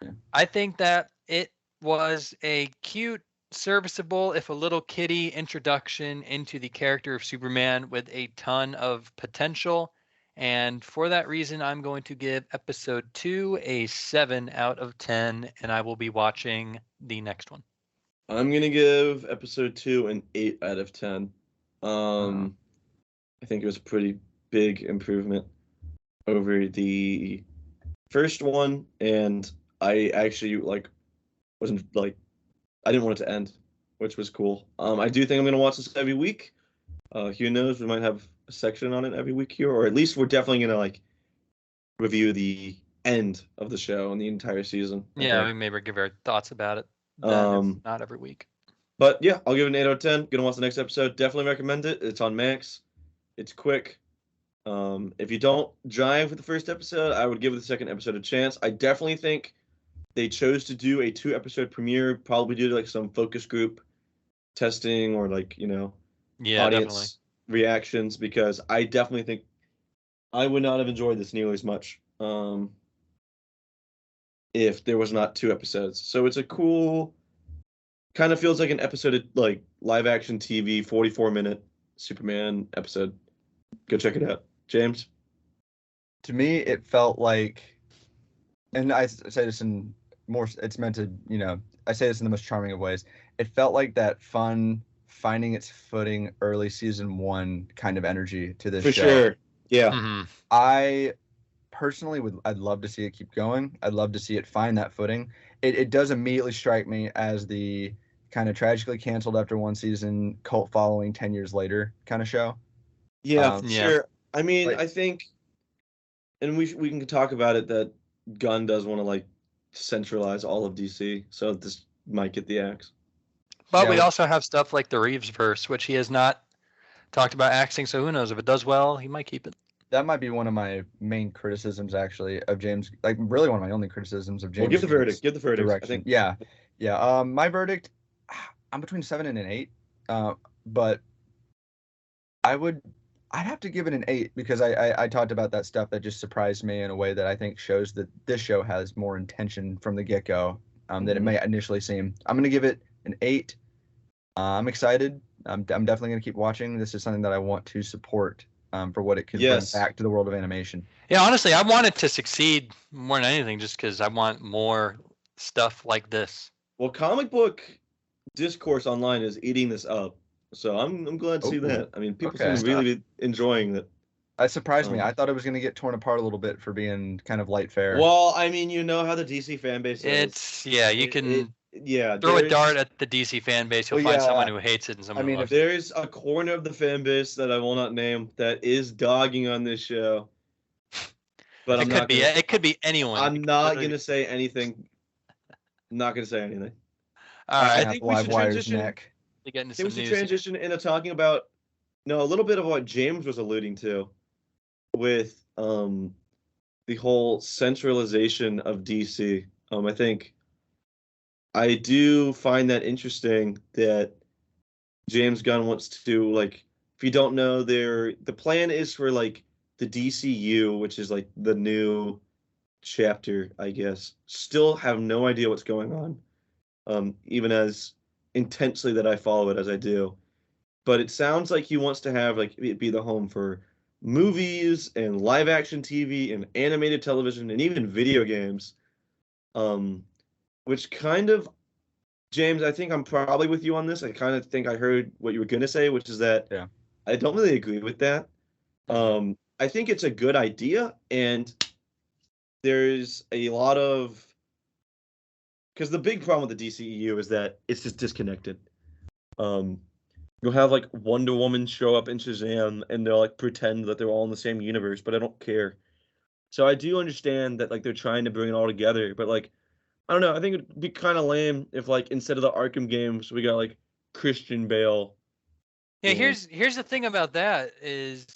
Yeah. I think that it was a cute, serviceable, if a little kiddie introduction into the character of Superman with a ton of potential. And for that reason, I'm going to give episode 2 a 7 out of 10, and I will be watching the next one. I'm going to give episode 2 an 8 out of 10. I think it was a pretty big improvement over the first one, and I actually wasn't I didn't want it to end, which was cool. I do think I'm gonna watch this every week. Who knows? We might have a section on it every week here, or at least we're definitely gonna review the end of the show and the entire season. Yeah, we maybe give our thoughts about it then, if not every week. But yeah, I'll give it an 8 out of 10. Gonna watch the next episode. Definitely recommend it. It's on Max. It's quick. If you don't jive with the first episode, I would give the second episode a chance. I definitely think they chose to do a 2-episode premiere, probably due to some focus group testing or audience reactions, because I definitely think I would not have enjoyed this nearly as much if there was not 2 episodes. So it's a cool, kind of feels like an episode of live action TV, 44-minute Superman episode. Go check it out. James? To me, it felt like, and I say this in more, it's meant to, I say this in the most charming of ways. It felt like that fun, finding its footing early season 1 kind of energy to this show. For sure. Yeah. Mm-hmm. I personally I'd love to see it keep going. I'd love to see it find that footing. It does immediately strike me as the kind of tragically canceled after 1 season, cult following 10 years later kind of show. Yeah, sure. I mean, I think, and we can talk about it, that Gunn does want to centralize all of DC, so this might get the axe. But we also have stuff like the Reeves verse, which he has not talked about axing, so who knows? If it does well, he might keep it. That might be one of my main criticisms, actually, of James. Really one of my only criticisms of James. Well, give the verdict. Give the verdict. Direction. I think. Yeah. My verdict, I'm between 7 and an 8. But I'd have to give it an 8 because I talked about that stuff that just surprised me in a way that I think shows that this show has more intention from the get-go than it may initially seem. I'm going to give it an 8. I'm excited. I'm definitely going to keep watching. This is something that I want to support for what it can bring back to the world of animation. Yeah, honestly, I want it to succeed more than anything just because I want more stuff like this. Well, comic book discourse online is eating this up. So I'm glad to see that. I mean, people seem to really be enjoying it. That surprised me. I thought it was going to get torn apart a little bit for being kind of light fare. Well, I mean, you know how the DC fan base is. You can throw a dart at the DC fan base. You'll find someone who hates it and someone who loves it. There's a corner of the fan base that I will not name that is dogging on this show. But it could be anyone. I'm not going to say anything. I'm not going to say anything. All right. I think we should transition. We should transition into talking about No, a little bit of what James was alluding to with the whole centralization of DC. I think I do find that interesting that James Gunn wants to like if you don't know the plan is for like the DCU, which is like the new chapter, I guess. Still have no idea what's going on. Even as intensely that I follow it as I do. But it sounds like he wants to have like it be the home for movies and live action TV and animated television and even video games. Um, which kind of James, I think I'm probably with you on this. I kind of think I heard what you were gonna say, which is that Yeah. I don't really agree with that. I think it's a good idea, and there's a lot of because the big problem with the DCEU is that it's just disconnected. Um, you'll have like Wonder Woman show up in Shazam, and they'll like pretend that they're all in the same universe, but I don't care. So I do understand that like they're trying to bring it all together, but like I don't know. I think it'd be kind of lame if like instead of the Arkham games, we got like Christian Bale. Yeah, You know, here's the thing about that is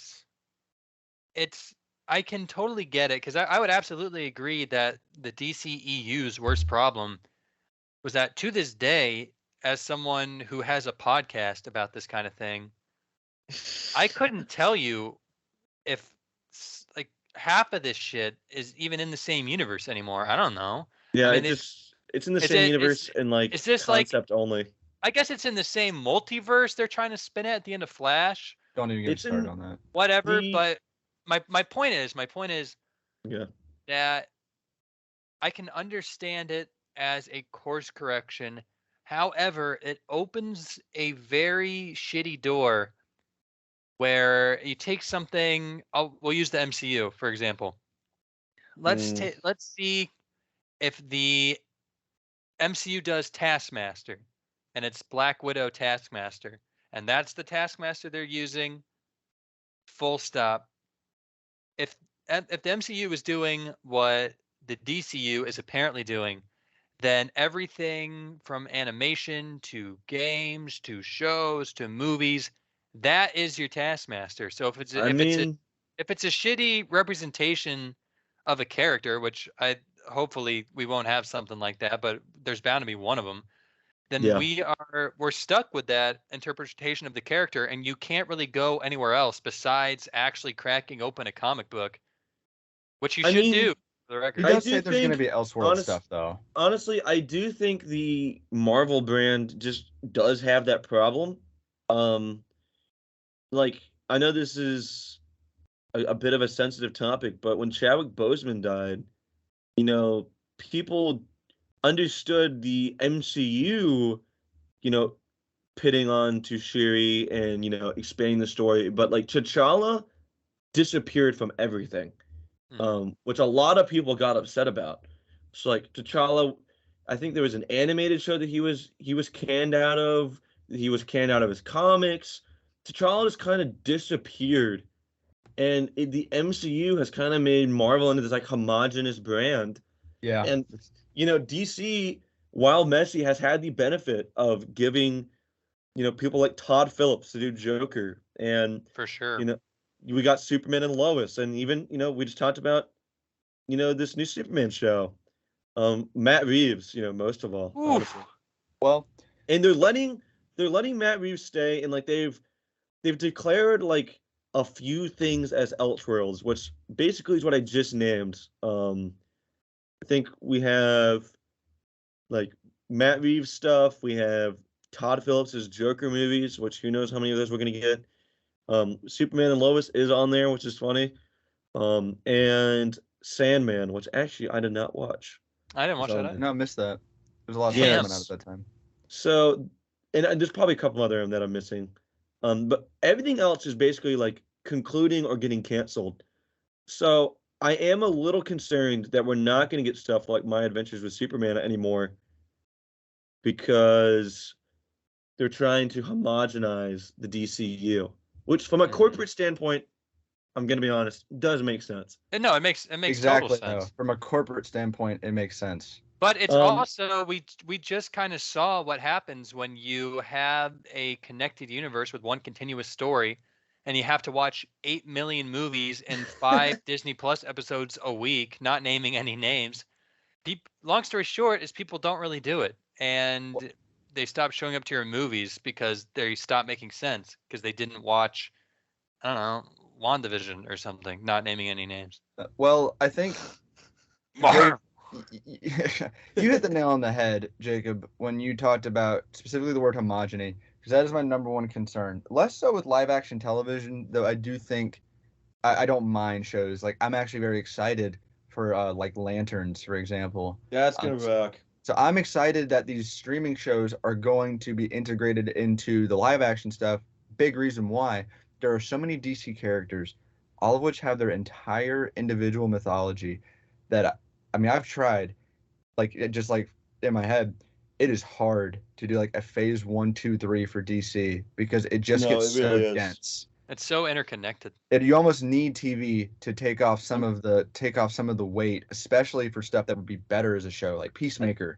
it's I can totally get it because I would absolutely agree that the DCEU's worst problem was that to this day, as someone who has a podcast about this kind of thing, I couldn't tell you if like half of this shit is even in the same universe anymore. I don't know. I yeah, mean, it's in the is same it universe and is like this like concept only. I guess it's in the same multiverse they're trying to spin at the end of Flash. Don't even get me It's started in on that. Whatever, the but my point is yeah. that I can understand it as a course correction. However, it opens a very shitty door where you take something. We'll use the MCU for example. Mm, Let's see if the MCU does Taskmaster, and it's Black Widow Taskmaster, and that's the Taskmaster they're using. Full stop. If if the MCU is doing what the DCU is apparently doing, then everything from animation to games to shows to movies, that is your Taskmaster. So I mean, if it's a shitty representation of a character, which I hopefully we won't have something like that, but there's bound to be one of them, then yeah. we're stuck with that interpretation of the character, and you can't really go anywhere else besides actually cracking open a comic book, which you I should do mean, for the He record. I does do say there's going to think be Elseworld honest stuff, though. honestly, I do think the Marvel brand just does have that problem. Um, like I know this is a bit of a sensitive topic, but when Chadwick Boseman died, you know, people understood the MCU, you know, pitting on to Shuri and, you know, expanding the story, but like T'Challa disappeared from everything, Mhm. which a lot of people got upset about. So like T'Challa, I think there was an animated show that he was canned out of. He was canned out of his comics. T'Challa just kind of disappeared, and the MCU has kind of made Marvel into this like homogenous brand. Yeah. And you know, DC, while messy, has had the benefit of giving people like Todd Phillips to do Joker, and For you sure. know, we got Superman and Lois, and even we just talked about this new Superman show. Matt Reeves, most of all, Oof. honestly, Well, and they're letting Matt Reeves stay, and like they've declared like a few things as Elseworlds, which basically is what I just named. I think we have like Matt Reeves stuff. We have Todd Phillips's Joker movies, which who knows how many of those we're gonna get. Superman and Lois is on there, which is funny. And Sandman, which actually I did not watch, I didn't is watch that on either. there. no, missed that. There's a lot of stuff Damn. coming out at that time. So, and there's probably a couple other that I'm missing. But everything else is basically like concluding or getting canceled. So I am a little concerned that we're not going to get stuff like My Adventures with Superman anymore because they're trying to homogenize the DCU, which from a Mhm. corporate standpoint, I'm going to be honest, does make sense. And no, it makes total Exactly. No. sense. From a corporate standpoint, it makes sense. But it's Um, also we just kind of saw what happens when you have a connected universe with one continuous story. and you have to watch 8 million movies and 5 Disney Plus episodes a week, not naming any names. Long story short is people don't really do it, and they stop showing up to your movies because they stop making sense because they didn't watch, I don't know, WandaVision or something, not naming any names. Well, I think Marv. you hit the nail on the head, Jacob, when you talked about specifically the word homogeny, because that is my number one concern. Less so with live action television, though I do think I don't mind shows. Like, I'm actually very excited for like Lanterns, for example. Yeah, it's gonna rock. So I'm excited that these streaming shows are going to be integrated into the live action stuff. Big reason why. There are so many DC characters, all of which have their entire individual mythology that I mean, I've tried, like, just like in my head, it is hard to do like a phase 1, 2, 3 for DC because it just No, gets it really so is. dense. It's so interconnected. You almost need TV to take off some of the weight, especially for stuff that would be better as a show, like Peacemaker.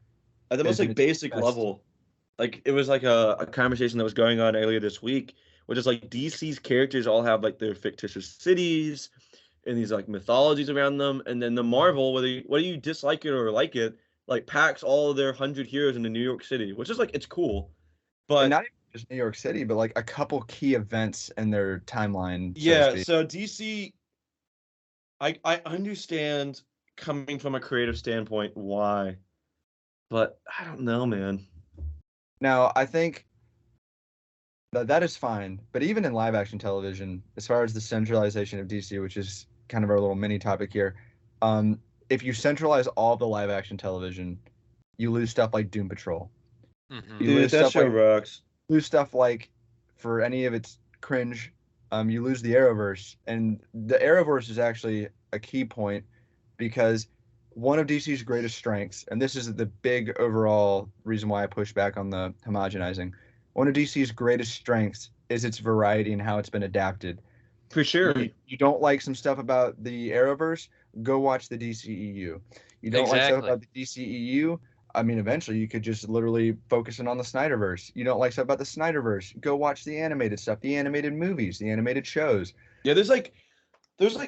At the most Isn't like it basic best? level, like it was like a conversation that was going on earlier this week, which is like DC's characters all have like their fictitious cities and these like mythologies around them, and then the Marvel, whether you dislike it or like it, like packs all of their 100 heroes into New York City, which is like it's cool, And but not even just New York City, but like a couple key events in their timeline, so to yeah, speak. so DC, I understand coming from a creative standpoint why, but I don't know, man. Now, I think that is fine, but even in live action television, as far as the centralization of DC, which is kind of our little mini topic here, if you centralize all the live action television, you lose stuff like Doom Patrol. Mhm. You Dude, lose that stuff show like rocks. for any of its cringe, you lose the Arrowverse, and the Arrowverse is actually a key point because one of DC's greatest strengths, and this is the big overall reason why I push back on the homogenizing. One of DC's greatest strengths is its variety and how it's been adapted. For sure. You don't like some stuff about the Arrowverse, go watch the DCEU. You don't like stuff Exactly. about the DCEU, I mean, eventually you could just literally focus in on the Snyderverse. You don't like stuff about the Snyderverse, go watch the animated stuff, the animated movies, the animated shows. Yeah, there's like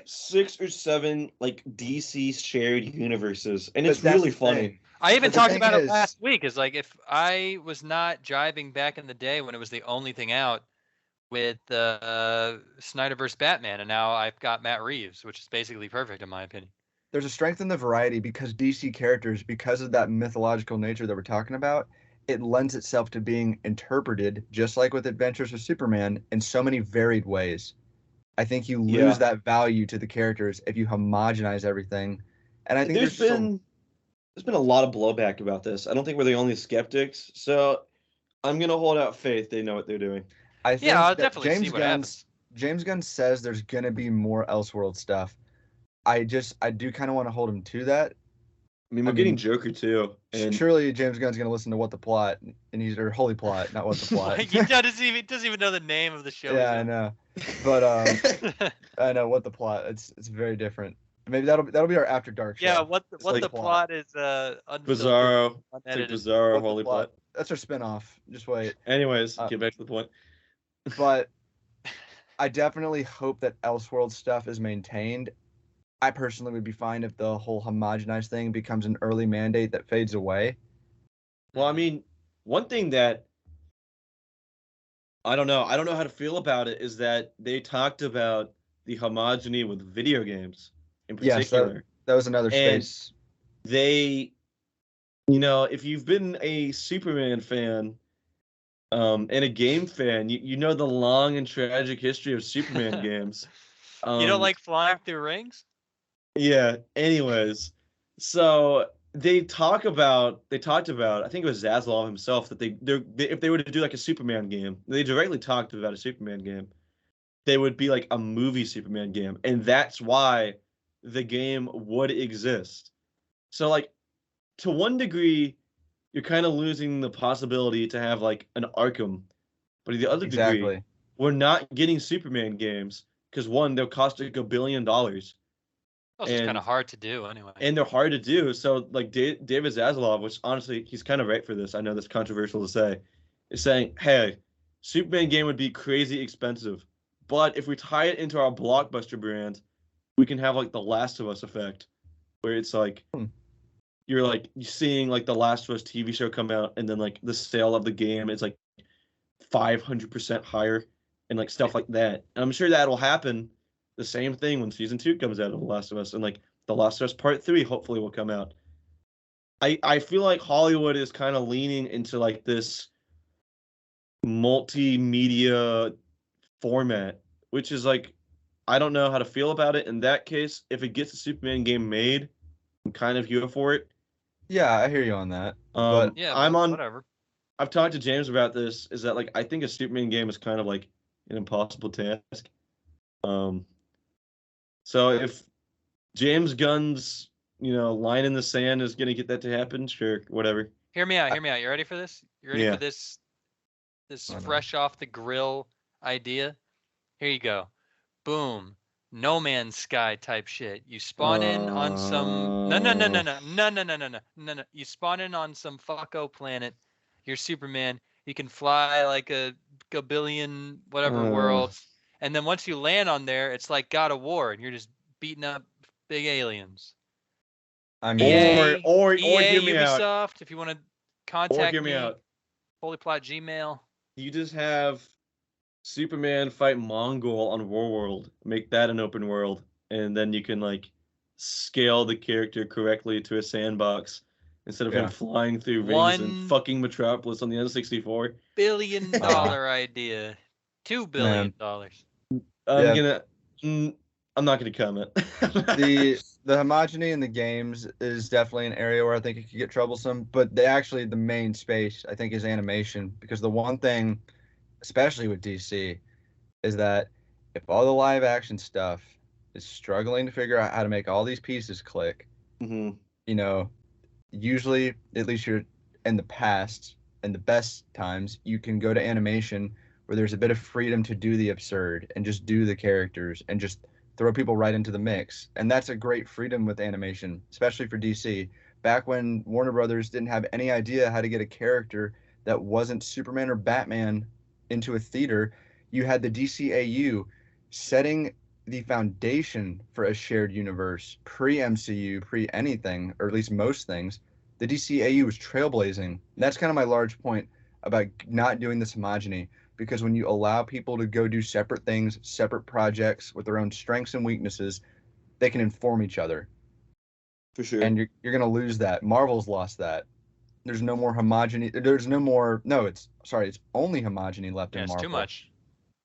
6 or 7 like DC shared universes, and But it's that's really the funny. thing. I even But the talked thing about it is- last week. Is like if I was not jiving back in the day when it was the only thing out with Snyderverse Batman, and now I've got Matt Reeves, which is basically perfect in my opinion. There's a strength in the variety because DC characters, because of that mythological nature that we're talking about, it lends itself to being interpreted, just like with Adventures of Superman, in so many varied ways. I think you lose Yeah. that value to the characters if you homogenize everything. And I think There's been a lot of blowback about this. I don't think we're the only skeptics, so I'm gonna hold out faith they know what they're doing. I think Yeah, I'll that definitely see what happens. James Gunn says there's gonna be more Elseworld stuff. I do kind of want to hold him to that. I mean, we're getting Joker too, and Surely James Gunn's gonna listen to What the Plot, and he's or Holy Plot, not What the Plot. He doesn't even know the name of the show. Yeah, I know. But I know What the Plot. It's very different. Maybe that'll be our After Dark show. Yeah, what like the plot is unfiltered, Bizarro, it's like unedited. Bizarro, What the Holy Plot. That's our spinoff. Just wait. Anyways, get back to the point. But I definitely hope that Elseworld stuff is maintained. I personally would be fine if the whole homogenized thing becomes an early mandate that fades away. Well, I mean, one thing that I don't know how to feel about it is that they talked about the homogeny with video games in Yes, particular. that was another And space. They, if you've been a Superman fan, and a game fan, you know the long and tragic history of Superman games. You don't like flying through rings? Yeah. Anyways, so they talked about, I think it was Zaslav himself, that they if they were to do like a Superman game, they directly talked about a Superman game. They would be like a movie Superman game, and that's why the game would exist. So like, to one degree, you're kind of losing the possibility to have like an Arkham, but the other degree, Exactly. we're not getting Superman games because one, they'll cost like $1 billion. Those are kind And- of hard to do anyway. And they're hard to do. So like David Zaslav, which honestly he's kind of right for this. I know that's controversial to say, is saying, hey, Superman game would be crazy expensive, But if we tie it into our blockbuster brand, we can have like the Last of Us effect, where it's like you're like seeing like the Last of Us TV show come out, and then like the sale of the game is like 500% higher, and like stuff like that. And I'm sure that'll happen. The same thing when season 2 comes out of The Last of Us, and like The Last of Us Part 3 hopefully will come out. I feel like Hollywood is kind of leaning into like this multimedia format, which is like I don't know how to feel about it. In that case, if it gets a Superman game made, I'm kind of here for it. Yeah, I hear you on that. But Yeah, I'm on. whatever. I've talked to James about this. Is that like I think a Superman game is kind of like an impossible task. So if James Gunn's line in the sand is gonna get that to happen, sure, whatever. Hear me out. You ready for this? You ready Yeah. for this fresh off the grill idea? Here you go. Boom. No Man's Sky type shit. You spawn in on some no. You spawn in on some fucko planet. You're Superman. You can fly like a billion whatever worlds. And then once you land on there, it's like God of War, and you're just beating up big aliens. I mean, or EA, hear me Ubisoft, out. if you want to contact hear me out. Holyplot Gmail. You just have Superman fight Mongol on Warworld. Make that an open world, and then you can like scale the character correctly to a sandbox instead of him flying through rings and fucking Metropolis on the N64. $1 billion idea. $2 billion. I'm not gonna comment. The homogeny in the games is definitely an area where I think it could get troublesome. But the main space I think is animation, because the one thing, especially with DC, is that if all the live action stuff is struggling to figure out how to make all these pieces click, usually, at least you're in the past, in the best times, you can go to animation where there's a bit of freedom to do the absurd and just do the characters and just throw people right into the mix. And that's a great freedom with animation, especially for DC. Back when Warner Brothers didn't have any idea how to get a character that wasn't Superman or Batman into a theater, you had the DCAU setting the foundation for a shared universe pre-MCU, pre-anything, or at least most things. The DCAU was trailblazing. And that's kind of my large point about not doing this homogeny, because when you allow people to go do separate things, separate projects with their own strengths and weaknesses, they can inform each other. For sure. And you're going to lose that. Marvel's lost that. There's no more homogeny. There's no more. No, it's only homogeny left in Marvel. It's too much.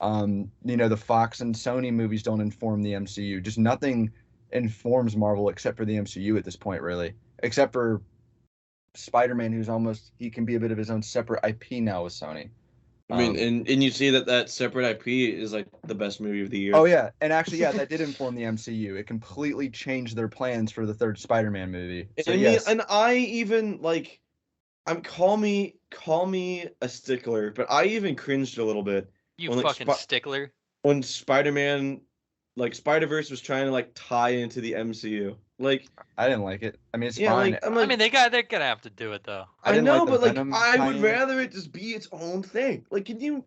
The Fox and Sony movies don't inform the MCU. Just nothing informs Marvel except for the MCU at this point, really. Except for Spider-Man, he can be a bit of his own separate IP now with Sony. I mean, and you see that separate IP is like the best movie of the year. Oh yeah, and actually, that did inform the MCU. It completely changed their plans for the third Spider-Man movie. So and I even like, call me a stickler, but I even cringed a little bit. You fucking stickler. When Spider-Man, like Spider-Verse was trying to like tie into the MCU. Like, I didn't like it. I mean, it's fine. They're gonna have to do it though. I know, but like, I would rather it just be its own thing. Like, can you?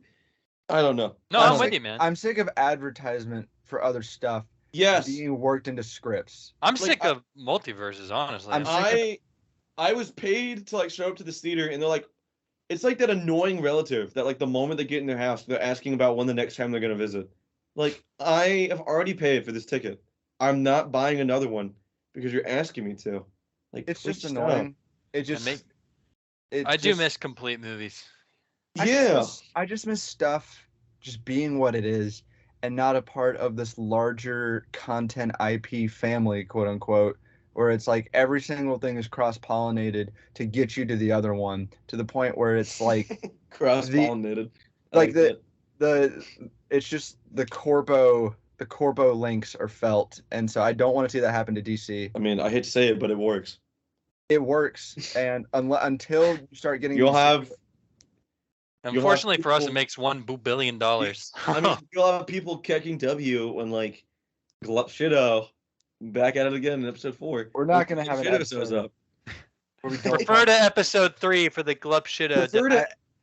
I don't know. No, I'm with you, man. I'm sick of advertisement for other stuff. Yes. Being worked into scripts. I'm sick of multiverses, honestly. I was paid to like show up to the theater, and they're like, it's like that annoying relative that like the moment they get in their house, they're asking about when the next time they're gonna visit. Like, I have already paid for this ticket. I'm not buying another one because you're asking me to. Like, it's just annoying. I do miss complete movies. I just miss stuff just being what it is and not a part of this larger content IP family, quote unquote, where it's like every single thing is cross-pollinated to get you to the other one, to the point where it's like cross-pollinated. It's just the corpo links are felt, and so I don't want to see that happen to DC. I mean, I hate to say it, but it works. It works, and until you start getting, unfortunately for us, it makes $1 billion. I mean, you'll have people kicking W when like Glup Shido back at it again in episode 4. We're not going to have an episode. Up. Refer to episode 3 for the Glup Shido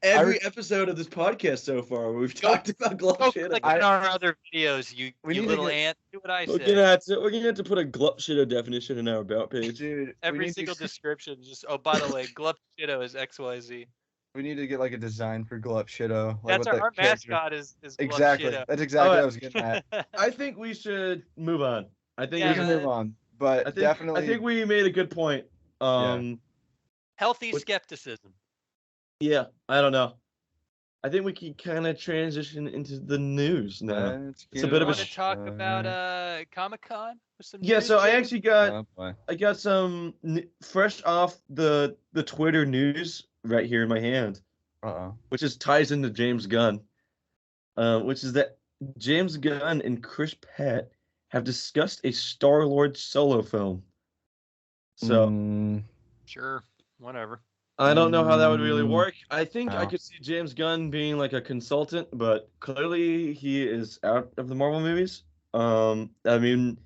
every episode of this podcast so far. We've talked about Glup Go Shadow. click on our other videos, you need to little get- ant. Do what I We're say. gonna have to put a Glup Shadow definition in our about page. Dude, Every single description, just by the way, Glup Shido is XYZ. we need to get like a design for Glup Shido. Like That's what our that character- mascot is Glup Exactly. Shido. That's exactly what I was getting at. I think we should move on. I think Yeah, We can move on, but definitely. I think we made a good point. Healthy What- skepticism. Yeah, I don't know. I think we can kind of transition into the news now. It's a bit of a Want to talk about Comic-Con with some Yeah, news, so I Jake? actually got Oh, boy. I got some fresh off the Twitter news right here in my hand, which ties into James Gunn, which is that James Gunn and Chris Pratt have discussed a Star-Lord solo film. So Sure, whatever. I don't know how that would really work. I think I No. could see James Gunn being like a consultant, but clearly he is out of the Marvel movies. I mean,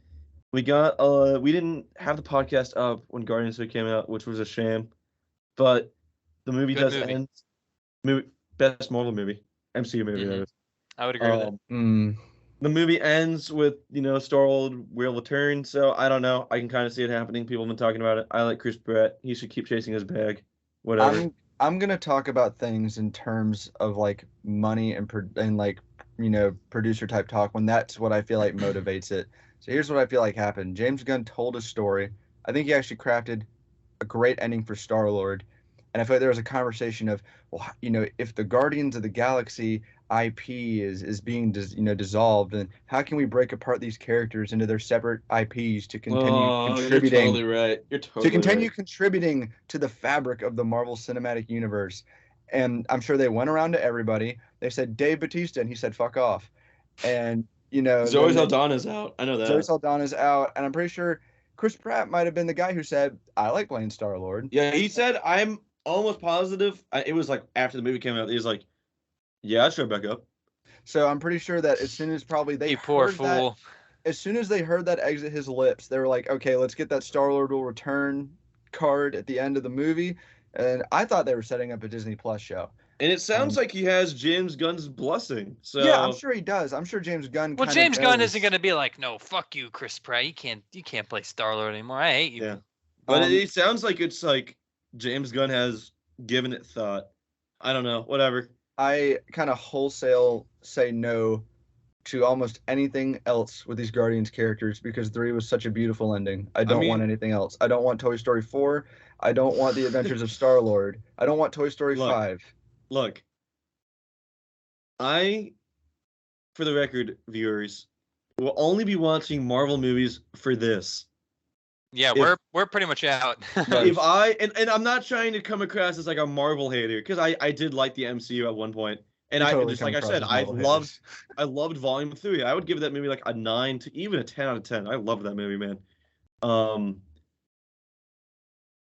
we didn't have the podcast up when Guardians 2 came out, which was a shame. But the movie Good does movie. end. Best Marvel movie, MCU movie. That is. I would agree with that. The movie ends with Star-Lord will return. So I don't know. I can kind of see it happening. People have been talking about it. I like Chris Pratt. He should keep chasing his bag. Whatever. I'm gonna talk about things in terms of like money and producer type talk when that's what I feel like motivates it. So here's what I feel like happened. James Gunn told a story. I think he actually crafted a great ending for Star-Lord, and I feel like there was a conversation of, well, if the Guardians of the Galaxy IP is being dissolved, and how can we break apart these characters into their separate IPs to continue contributing? You're totally right. To continue contributing to the fabric of the Marvel Cinematic Universe. And I'm sure they went around to everybody. They said Dave Bautista, and he said fuck off. And Zoe Saldana's out. I know that. Zoe Saldana's out, and I'm pretty sure Chris Pratt might have been the guy who said, I like playing Star-Lord. Yeah, he said, I'm almost positive. It was like after the movie came out, he was like, yeah, I'll show back up. So I'm pretty sure that as soon as probably they You poor heard fool. as soon as they heard that exit his lips, they were like, okay, let's get that Star-Lord will return card at the end of the movie. And I thought they were setting up a Disney Plus show. And it sounds like he has James Gunn's blessing. So yeah, I'm sure he does. I'm sure James Gunn. Well, James Gunn isn't going to be like, no, fuck you, Chris Pratt. You can't play Star-Lord anymore. I hate you. Yeah. But it sounds like it's like James Gunn has given it thought. I don't know. Whatever. I kind of wholesale say no to almost anything else with these Guardians characters because 3 was such a beautiful ending. I don't want anything else. I don't want Toy Story 4. I don't want The Adventures of Star-Lord. I don't want Toy Story 5. Look, for the record, viewers, will only be watching Marvel movies for this. Yeah, we're pretty much out. If and I'm not trying to come across as like a Marvel hater, because I did like the MCU at one point. And just like I said, I loved Volume 3. I would give that movie like a 9 to even a 10 out of 10. I love that movie, man.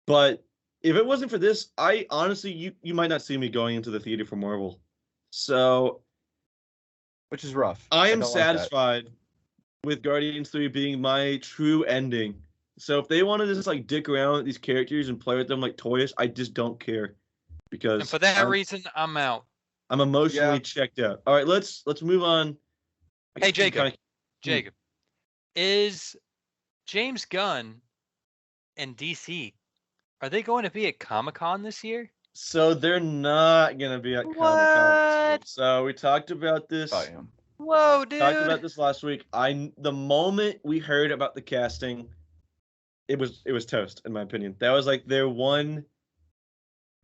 But if it wasn't for this, I honestly, you might not see me going into the theater for Marvel. So, which is rough. I am satisfied with Guardians 3 being my true ending. So if they wanted to just like dick around with these characters and play with them like toys, I just don't care. Because and for that reason, I'm out. I'm emotionally checked out. All right, let's move on. Hey, Jacob. Jacob, is James Gunn and DC, are they going to be at Comic-Con this year? So they're not going to be at Comic-Con. So we talked about this. Whoa, dude. Talked about this last week. The moment we heard about the casting, it was toast, in my opinion. That was like their one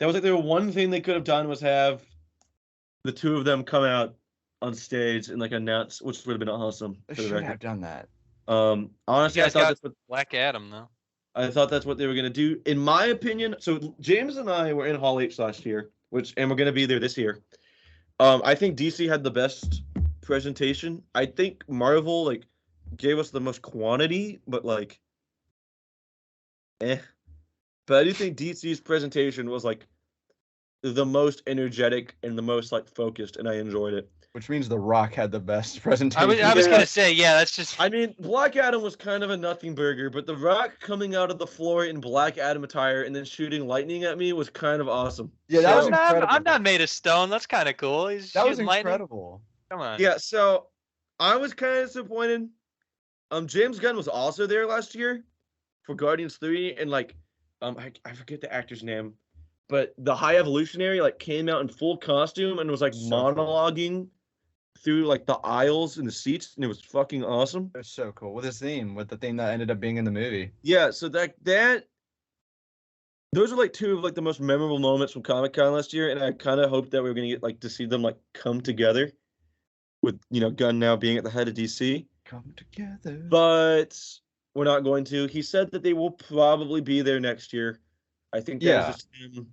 thing they could have done was have the two of them come out on stage and like announce, which would have been awesome. They should have done that. Honestly, I thought that's what Black Adam though. I thought that's what they were gonna do. In my opinion, so James and I were in Hall H last year, and we're gonna be there this year. I think DC had the best presentation. I think Marvel like gave us the most quantity, but like, But I do think DC's presentation was like the most energetic and the most like focused, and I enjoyed it. Which means The Rock had the best I presentation. was Yeah. gonna say, yeah, that's just. I mean, Black Adam was kind of a nothing burger, but The Rock coming out of the floor in Black Adam attire and then shooting lightning at me was kind of awesome. Yeah, that was So- incredible. I'm not made of stone. That's kind of cool. He's That was shooting lightning. incredible. Come on. Yeah, so I was kind of disappointed. James Gunn was also there last year for Guardians 3, and like, I forget the actor's name, but the High Evolutionary like came out in full costume and was like So cool. monologuing through like the aisles and the seats, and it was fucking awesome. It was so cool with his theme, with the theme that ended up being in the movie. Yeah, so those are like two of like the most memorable moments from Comic-Con last year, and I kind of hoped that we were gonna get like to see them like come together with Gunn now being at the head of DC. Come together. But we're not going to. He said that they will probably be there next year. I think that was just him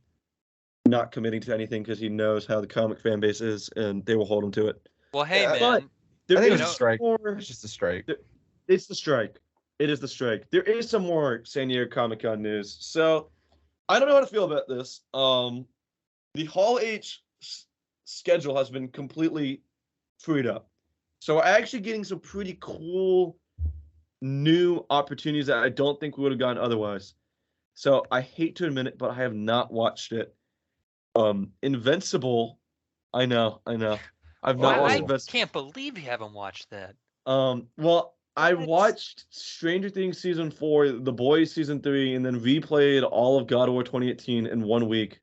not committing to anything because he knows how the comic fan base is, and they will hold him to it. Well, hey, Yeah, man. but I There think is it's a strike. more. It's just a strike. It's the strike. It is the strike. There is some more San Diego Comic-Con news. So I don't know how to feel about this. The Hall H schedule has been completely freed up. So we're actually getting some pretty cool new opportunities that I don't think we would have gotten otherwise. So I hate to admit it, but I have not watched it. Invincible, I know. I've not watched I Invincible. can't believe you haven't watched that. Well, I What? watched Stranger Things season 4, The Boys season 3, and then replayed all of God of War 2018 in 1 week.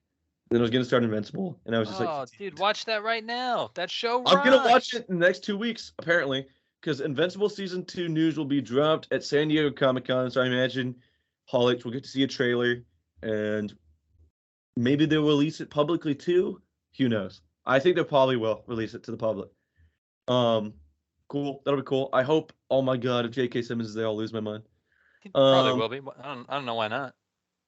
Then I was gonna start Invincible, and I was just Oh, like, dude, watch that right now. That show I'm gonna rocks. watch it in the next 2 weeks, apparently, because Invincible season 2 news will be dropped at San Diego Comic-Con. So I imagine Hall H will get to see a trailer, and maybe they'll release it publicly too. Who knows? I think they probably will release it to the public. Cool. That'll be cool. I hope. Oh my God, if J.K. Simmons is there, I'll lose my mind. He probably will be. I don't know why not.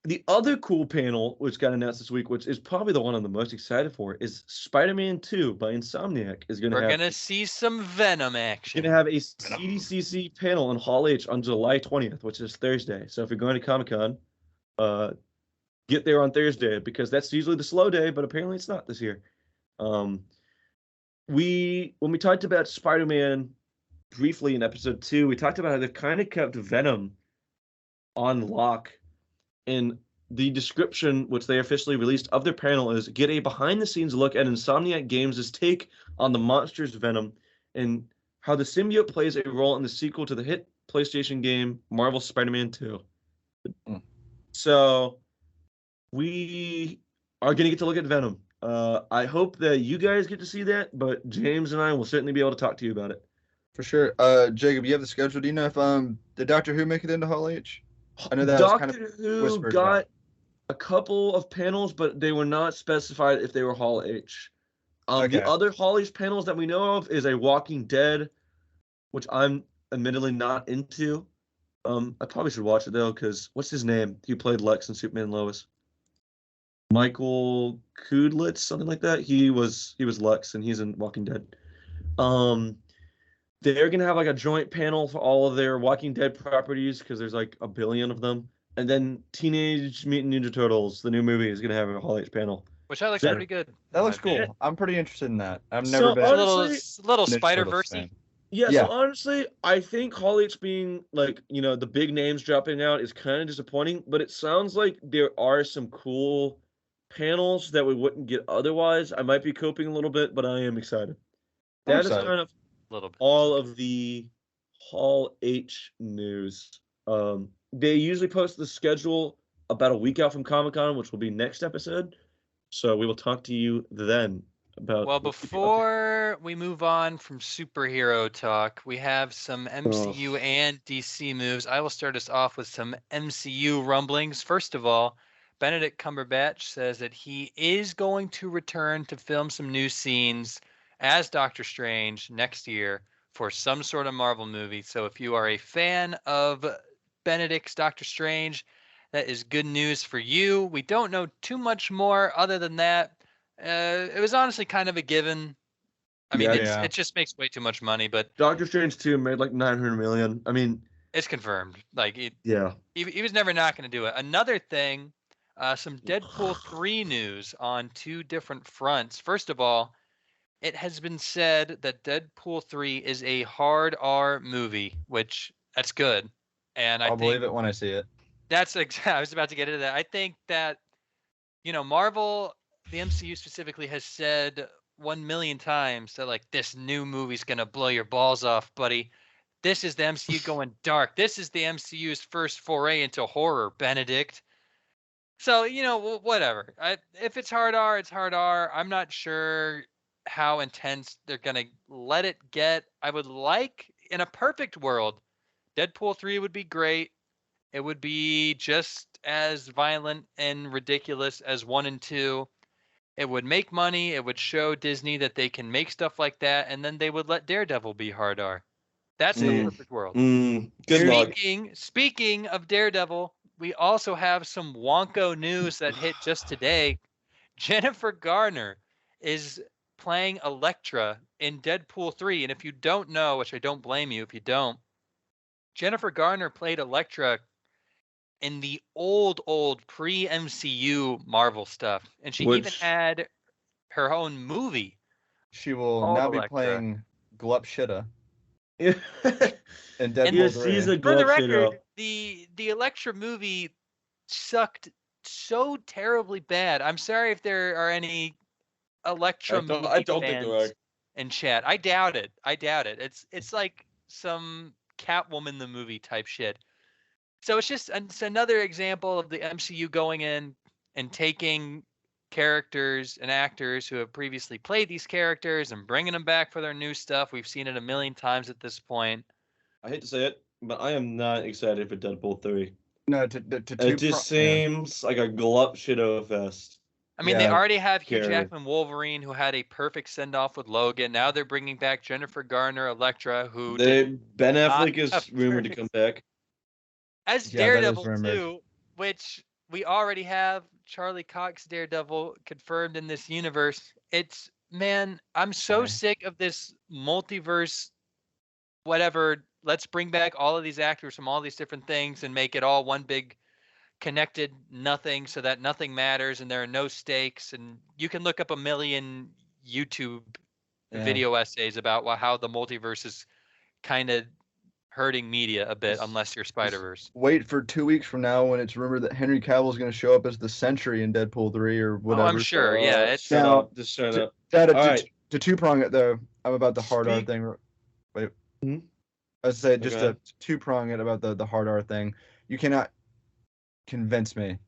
The other cool panel, which got announced this week, which is probably the one I'm the most excited for, is Spider-Man 2 by Insomniac. We're gonna see some Venom action. Gonna have a CDCC panel in Hall H on July 20th, which is Thursday. So if you're going to Comic-Con, get there on Thursday because that's usually the slow day, but apparently it's not this year. When we talked about Spider-Man briefly in episode 2, we talked about how they've kind of kept Venom on lock. And the description, which they officially released of their panel, is get a behind-the-scenes look at Insomniac Games' take on the monsters Venom and how the symbiote plays a role in the sequel to the hit PlayStation game Marvel's Spider-Man 2. So we are going to get to look at Venom. I hope that you guys get to see that, but James and I will certainly be able to talk to you about it. For sure. Jacob, you have the schedule. Do you know if did Doctor Who make it into Hall H? I know that Doctor was kind of Who whispered got about. a couple of panels, but they were not specified if they were Hall H. Okay. The other Hall H panels that we know of is a Walking Dead, which I'm admittedly not into. I probably should watch it though, because what's his name? He played Lex in Superman and Lois. Michael Kudlitz, something like that. He was Lex, and he's in Walking Dead. They're gonna have like a joint panel for all of their Walking Dead properties because there's like a billion of them. And then Teenage Mutant Ninja Turtles, the new movie, is gonna have a Hall H panel. Which I looks That- pretty good. That looks in my opinion. cool. I'm pretty interested in that. I've So, never been It's a honestly- little Ninja Spider Turtles Verse. fan. Yeah, Yeah. so honestly, I think Hall H being like, the big names dropping out is kind of disappointing, but it sounds like there are some cool panels that we wouldn't get otherwise. I might be coping a little bit, but I am excited. I'm That is excited. kind of A little bit. all of the Hall H news. They usually post the schedule about a week out from Comic-Con, which will be next episode. So we will talk to you then about. Well, what we do. before we move on from superhero talk, we have some MCU and DC moves. I will start us off with some MCU rumblings. First of all, Benedict Cumberbatch says that he is going to return to film some new scenes as Doctor Strange next year for some sort of Marvel movie. So if you are a fan of Benedict's Doctor Strange, that is good news for you. We don't know too much more other than that. It was honestly kind of a given. I mean, Yeah. it just makes way too much money, but Doctor Strange 2 made like 900 million. I mean, it's confirmed. Like yeah. he was never not going to do it. Another thing, some Deadpool 3 news on two different fronts. First of all, it has been said that Deadpool 3 is a hard R movie, which that's good. And I I'll think believe it when I see it. that's I was about to get into that. I think that, Marvel, the MCU specifically, has said 1 million times that, like, this new movie's going to blow your balls off, buddy. This is the MCU going dark. This is the MCU's first foray into horror, Benedict. So, whatever. If it's hard R, it's hard R. I'm not sure how intense they're going to let it get. I would like, in a perfect world, Deadpool 3 would be great. It would be just as violent and ridiculous as 1 and 2. It would make money. It would show Disney that they can make stuff like that. And then they would let Daredevil be hard R. That's the perfect world. Good luck. Speaking of Daredevil, we also have some Wonko news that hit just today. Jennifer Garner is playing Elektra in Deadpool 3. And if you don't know, which I don't blame you if you don't, Jennifer Garner played Elektra in the old pre-MCU Marvel stuff. And she even had her own movie. She will called now be Elektra. playing Glup Shitta Yeah. in Deadpool 3. She's a For the glove record, the Elektra movie sucked so terribly bad. I'm sorry if there are any Elektra movie I don't think there fans are. in chat. I doubt it. It's like some Catwoman the movie type shit. So it's another example of the MCU going in and taking characters and actors who have previously played these characters and bringing them back for their new stuff. We've seen it a million times at this point. I hate to say it, but I am not excited for Deadpool 3. No, It just seems like a glup shitto fest. I mean, they Yeah, already have Hugh Gary. Jackman Wolverine, who had a perfect send-off with Logan. Now they're bringing back Jennifer Garner Elektra, who Ben Affleck not have is rumored to come back. as Yeah, that is Daredevil rumored. too, which we already have Charlie Cox Daredevil confirmed in this universe. I'm so Okay. sick of this multiverse, whatever. Let's bring back all of these actors from all these different things and make it all one big connected nothing so that nothing matters and there are no stakes. And you can look up a million YouTube video essays about how the multiverse is kind of hurting media a bit, unless you're Spider-Verse. Wait for 2 weeks from now when it's rumored that Henry Cavill is going to show up as the Sentry in Deadpool 3 or whatever. I'm sure. Yeah, it's Shut Now, up. Just shut up. To two-prong it, though, I'm about the hard R Speak- thing. Wait. Hmm? I was say just Okay. to two-prong it about the hard R thing. You cannot convince me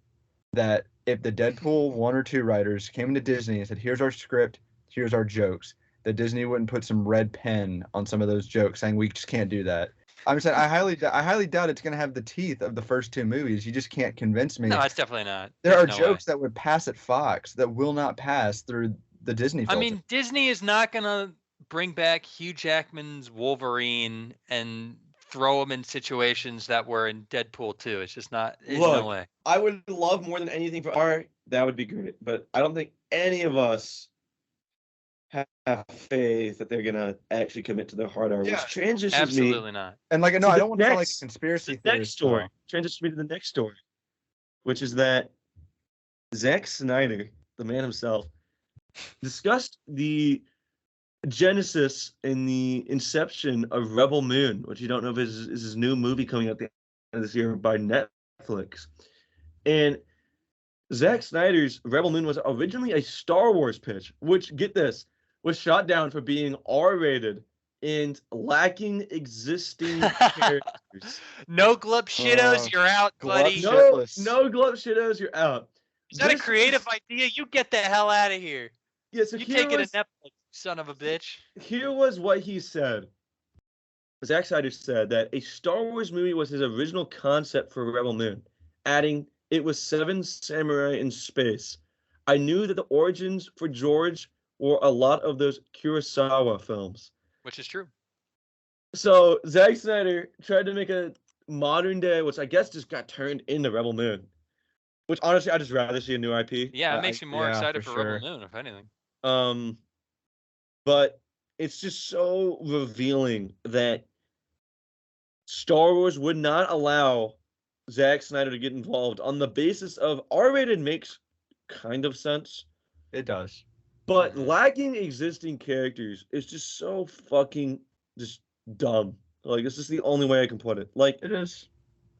that if the Deadpool 1 or 2 writers came into Disney and said, here's our script, here's our jokes, that Disney wouldn't put some red pen on some of those jokes saying we just can't do that. I'm saying I highly doubt it's going to have the teeth of the first 2 movies. You just can't convince me. No, it's definitely not. There are There's no jokes that would pass at Fox that will not pass through the Disney filter. I mean, Disney is not going to bring back Hugh Jackman's Wolverine and throw him in situations that were in Deadpool 2. It's just not. There's no way. I would love more than anything for R. That would be great, but I don't think any of us have faith that they're gonna actually commit to their hard R, which transitions Absolutely me. not. And like, no, to I the don't want to sound like a next- conspiracy The next theorist. story though. transitions me to the next story, which is that Zack Snyder, the man himself, discussed the genesis and the inception of Rebel Moon, which you don't know if is his new movie coming out at the end of this year by Netflix. And Zack Snyder's Rebel Moon was originally a Star Wars pitch, which, get this, was shot down for being R-rated and lacking existing characters. No glub shittos, you're out, glub buddy. shit- No, Shitless. no glove shittos, you're out. Is that a This creative is- idea? You get the hell out of here. Yeah, so You here take it to was, Netflix, son of a bitch. here was what he said. Zack Snyder said that a Star Wars movie was his original concept for Rebel Moon, adding, it was 7 samurai in space. I knew that the origins for George were a lot of those Kurosawa films. Which is true. So Zack Snyder tried to make a modern day, which I guess just got turned into Rebel Moon. Which honestly, I'd just rather see a new IP. Yeah, it makes me more yeah, excited for for Rebel sure. Moon, if anything. But it's just so revealing that Star Wars would not allow Zack Snyder to get involved on the basis of R-rated makes kind of sense. It does. But Mhm. lacking existing characters is just so fucking just dumb. Like, it's just the only way I can put it. Like, It is.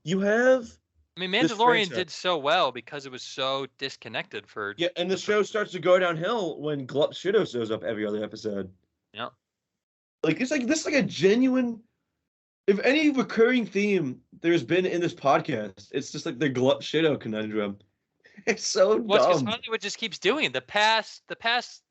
you have I mean, this Mandalorian franchise. did so well because it was so disconnected for Yeah, and the the. show starts to go downhill when Glup Shido shows up every other episode. Yeah. Like, it's like this is like a genuine, if any recurring theme there's been in this podcast, it's just like the Glup Shido conundrum. It's so Well, it's because dumb. Hollywood just keeps doing it. The past,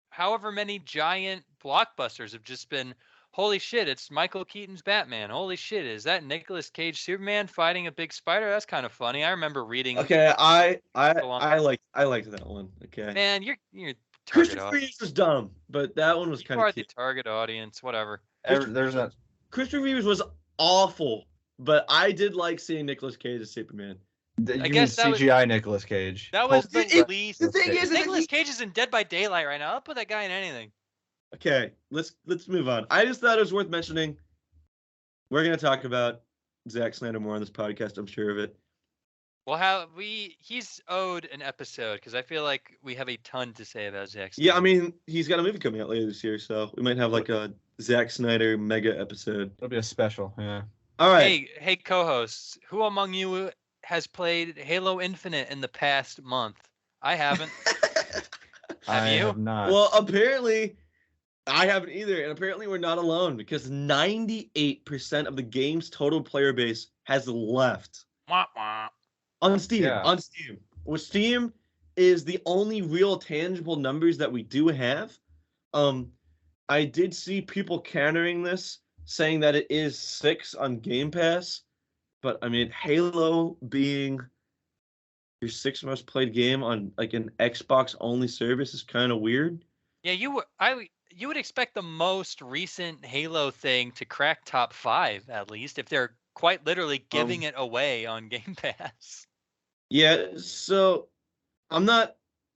however many giant blockbusters have just been, holy shit, it's Michael Keaton's Batman. Holy shit, is that Nicolas Cage Superman fighting a big spider? That's kind of funny. I remember reading. Okay, Go on. I liked that one. Okay. Man, you're target Christopher audience. Reeves was dumb, but that one was You kind of are the cute. target audience. Whatever. There's a Christopher Reeves was awful, but I did like seeing Nicolas Cage as Superman. you I mean guess that was CGI Nicolas Cage. that was the It- least. the thing is that Nicolas he- Cage is in Dead by Daylight right now. I'll put that guy in anything. Okay, let's move on. I just thought it was worth mentioning. We're gonna talk about Zack Snyder more on this podcast. I'm sure of it. Well, he's owed an episode because I feel like we have a ton to say about Zack Snyder. Yeah, I mean, he's got a movie coming out later this year, so we might have like a Zack Snyder mega episode. It'll be a special. Yeah. All right. Hey, co-hosts, who among you has played Halo Infinite in the past month? I haven't. I you? have not. Well, apparently, I haven't either, and apparently we're not alone because 98% of the game's total player base has left Wah, wah. on Steam. Yeah. On Steam, which Steam is the only real tangible numbers that we do have. I did see people countering this, saying that it is 6 on Game Pass, but I mean, Halo being your 6th most played game on like an Xbox only service is kind of weird. Yeah, you would expect the most recent Halo thing to crack top 5 at least if they're quite literally giving it away on Game Pass. Yeah, so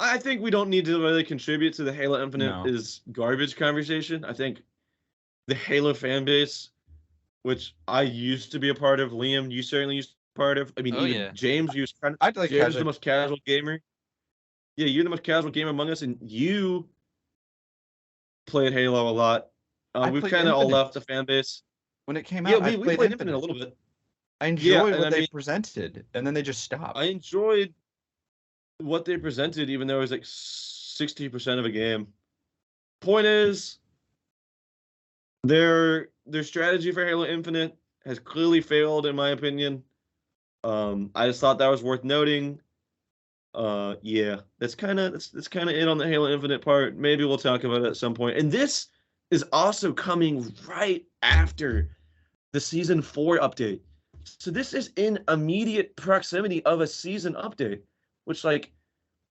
I think we don't need to really contribute to the Halo Infinite No. is garbage conversation. I think the Halo fan base, which I used to be a part of, Liam, you certainly used to be a part of. I mean, Oh, even yeah. James, you was kind of I'd like James is casual. the most casual gamer. Yeah, you're the most casual gamer among us, and you played Halo a lot. I We've played kind of all Infinite. left the fan base. When it came Yeah, out, I we played played Infinite Infinite a little bit. I enjoyed and what I they mean- presented, and then they just stopped. I enjoyed what they presented, even though it was like 60% of a game. Point is, their strategy for Halo Infinite has clearly failed, in my opinion. I just thought that was worth noting. Yeah, that's kind of it on the Halo Infinite part. Maybe we'll talk about it at some point. And this is also coming right after the season 4 update. So this is in immediate proximity of a season update, which, like,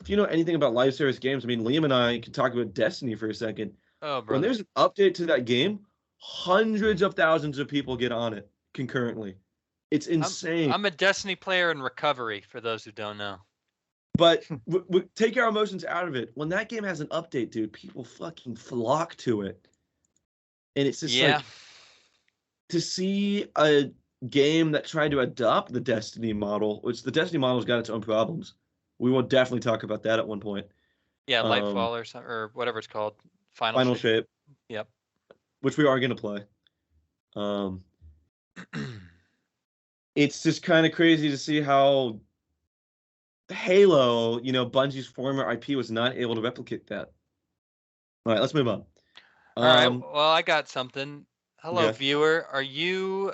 if you know anything about live service games, I mean, Liam and I can talk about Destiny for a second. Oh, When brother. there's an update to that game, hundreds of thousands of people get on it concurrently. It's insane. I'm a Destiny player in recovery, for those who don't know. But we take our emotions out of it. When that game has an update, dude, people fucking flock to it. And it's just Yeah. like, to see a game that tried to adopt the Destiny model, which the Destiny model's got its own problems. We will definitely talk about that at one point. Yeah, Lightfall or something, or whatever it's called. Final Shape, Yep. which we are going to play. It's just kind of crazy to see how Halo, Bungie's former IP, was not able to replicate that. All right, let's move on. All right. Well, I got something. Hello, yeah. viewer. Are you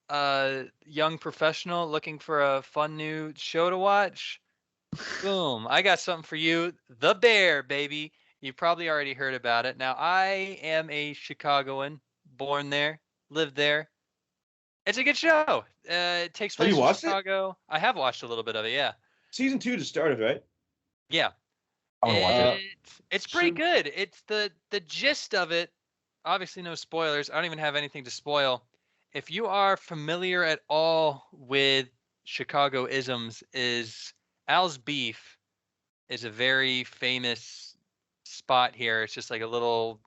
a young professional looking for a fun new show to watch? Boom. I got something for you. The Bear, baby. You probably already heard about it. Now, I am a Chicagoan, born there, lived there. It's a good show. It takes Have place you in watched it? Chicago. I have watched a little bit of it, yeah. Season 2 just started, right? Yeah. I wanna watch it. It's pretty Should- good. It's the gist of it. Obviously, no spoilers. I don't even have anything to spoil. If you are familiar at all with Chicago isms, is Al's Beef is a very famous spot here. It's just like a little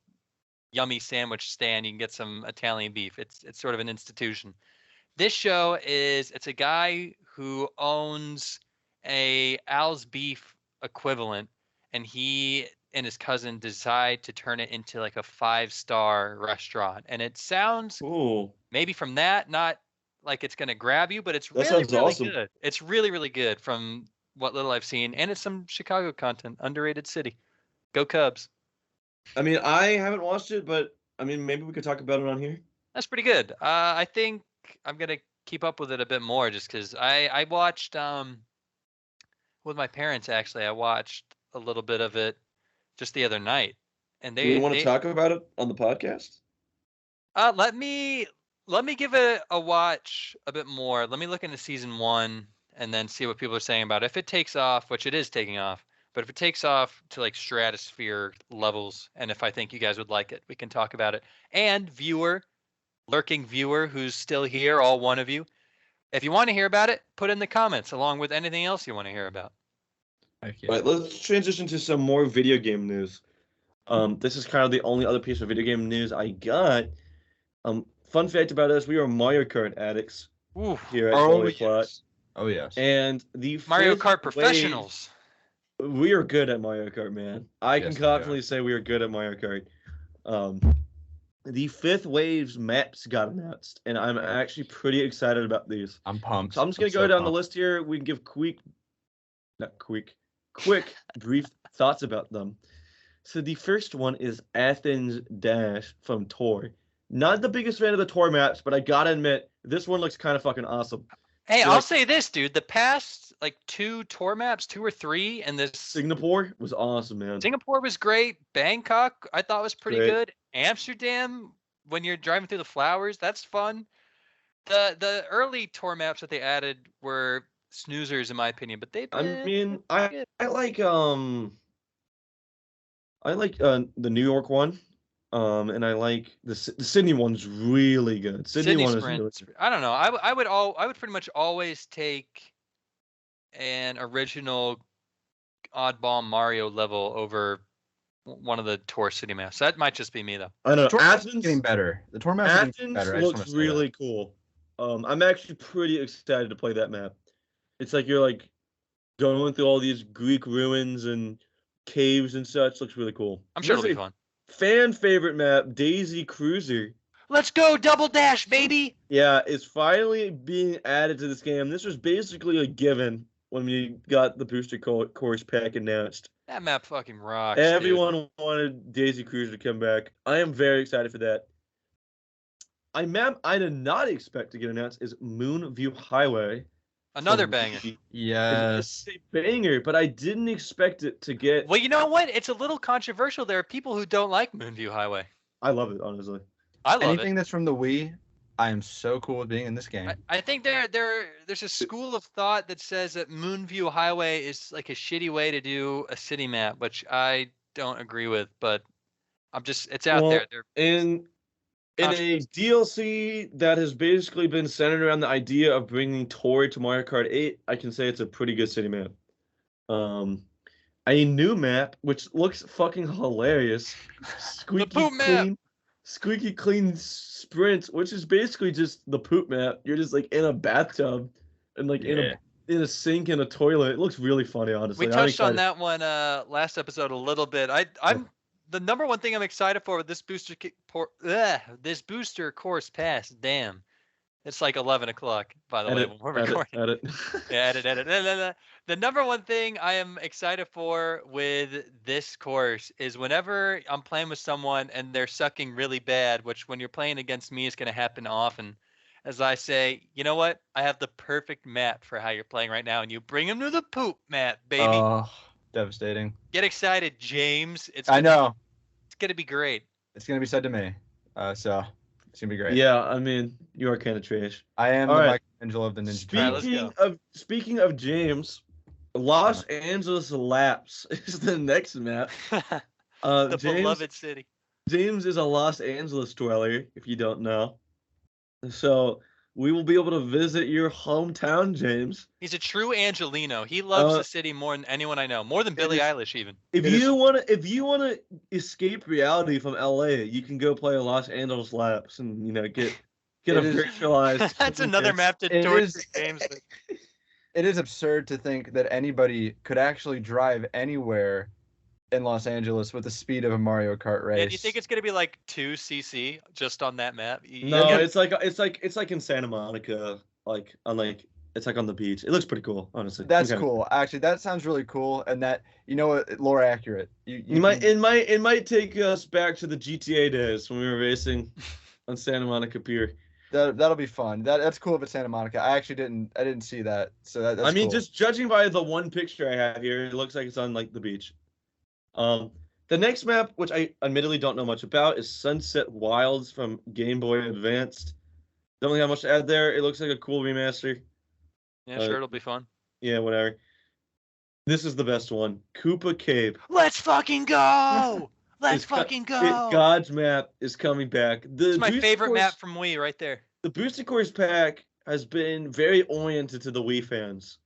yummy sandwich stand. You can get some Italian beef. It's sort of an institution. This show it's a guy who owns a Al's Beef equivalent, and he and his cousin decide to turn it into like a 5-star restaurant. And it sounds Cool. maybe from that, not like it's going to grab you, but it's That really, sounds really awesome. good. It's really, really good from what little I've seen. And it's some Chicago content. Underrated city. Go Cubs. I mean, I haven't watched it, but I mean, maybe we could talk about it on here. That's pretty good. I think I'm going to keep up with it a bit more just because I watched with my parents, actually. I watched a little bit of it just the other night. And Do we want to they talk about it on the podcast? let me give it a watch a bit more. Let me look into season 1 and then see what people are saying about it. If it takes off, which it is taking off, but if it takes off to like stratosphere levels, and if I think you guys would like it, we can talk about it. And lurking viewer who's still here, all one of you, if you want to hear about it, put in the comments along with anything else you want to hear about. Heck yeah. All right, let's transition to some more video game news. This is kind of the only other piece of video game news I got. Fun fact about us: we are Mario Kart addicts Ooh, here at Oh Holy Plot, yes. Oh yes. and the Mario fifth Kart wave- professionals. we are good at Mario Kart, man. I Yes, can we confidently say we are good at Mario Kart. The fifth waves maps got announced, and I'm actually pretty excited about these. I'm pumped. So I'm just gonna go down the list here. We can give quick, brief thoughts about them. So the first one is Athens Dash from Tor. Not the biggest fan of the Tor maps, but I gotta admit, this one looks kind of fucking awesome. Hey, You're I'll like- say this, dude. The past like 2 tour maps, 2 or 3, and this Singapore was awesome, man. Singapore was great. Bangkok, I thought was pretty Great. good. Amsterdam, when you're driving through the flowers, that's fun. The early tour maps that they added were snoozers in my opinion, but they've I been mean, good. I like the New York one, and I like the Sydney one's really good. Sydney one is really Sprint. I don't know. I would pretty much always take an original oddball Mario level over one of the tour city maps. That might just be me though. I don't know. Tour maps are Athens getting better. The tour maps are getting Athens better. I just wanna looks say that. really cool. I'm actually pretty excited to play that map. It's like you're like going through all these Greek ruins and caves and such. Looks really cool. I'm sure it'll There's be a fun. Fan favorite map, Daisy Cruiser. Let's go double dash, baby. Yeah, it's finally being added to this game. This was basically a given when we got the booster course pack announced. That map fucking rocks. Dude. Everyone wanted Daisy Cruiser to come back. I am very excited for that. A map I did not expect to get announced is Moonview Highway. Another from banger. Wii. Yes. It's a banger, but I didn't expect it to get. Well, you know what? It's a little controversial. There are people who don't like Moonview Highway. I love it, honestly. I love Anything it. that's from the Wii, I am so cool with being in this game. I think there's a school of thought that says that Moonview Highway is like a shitty way to do a city map, which I don't agree with. But it's out Well, there. They're In a DLC that has basically been centered around the idea of bringing Tori to Mario Kart 8, I can say it's a pretty good city map. A new map, which looks fucking hilarious. Squeaky clean sprint, which is basically just the poop map. You're just like in a bathtub and like in a sink in a toilet. It looks really funny, honestly. We touched on that one last episode a little bit. I'm the number one thing I'm excited for with this booster course pass. Damn, it's like 11 o'clock by the way when we're recording. Edit. Yeah, edit. The number one thing I am excited for with this course is whenever I'm playing with someone and they're sucking really bad, which when you're playing against me is going to happen often. As I say, you know what? I have the perfect map for how you're playing right now, and you bring them to the poop map, baby. Oh, devastating. Get excited, James. I know. It's going to be great. It's going to be said to me. So it's going to be great. Yeah, I mean, you are kind of trash. I am All the right. Michelangelo of the Ninja Speaking- Turtles. Speaking of James, Los Angeles Laps is the next map. The James, beloved city. James is a Los Angeles dweller, if you don't know. So we will be able to visit your hometown, James. He's a true Angelino. He loves the city more than anyone I know, more than Billie Eilish even. If you wanna escape reality from LA, you can go play a Los Angeles Laps and get a virtualized. That's another map to It torture is- James. It is absurd to think that anybody could actually drive anywhere in Los Angeles with the speed of a Mario Kart race. And you think it's gonna be like 2cc just on that map? No, it's like in Santa Monica, like on like it's like on the beach. It looks pretty cool, honestly. That's I'm kinda- cool. Actually, that sounds really cool, and that what, lore accurate. You It might take us back to the GTA days when we were racing on Santa Monica Pier. that'll be fun. That's cool if it's Santa Monica. I didn't see that, so that's I mean, cool. just judging by the one picture I have here, it looks like it's on like the beach. The next map, which I admittedly don't know much about, is Sunset Wilds from Game Boy Advanced. Don't really have much to add there. It looks like a cool remaster. Yeah, sure, it'll be fun. Yeah, whatever. This is the best one. Koopa Cave. Let's fucking go! Let's It's fucking go! God's map is coming back. It's my favorite map from Wii right there. The Booster Course pack has been very oriented to the Wii fans.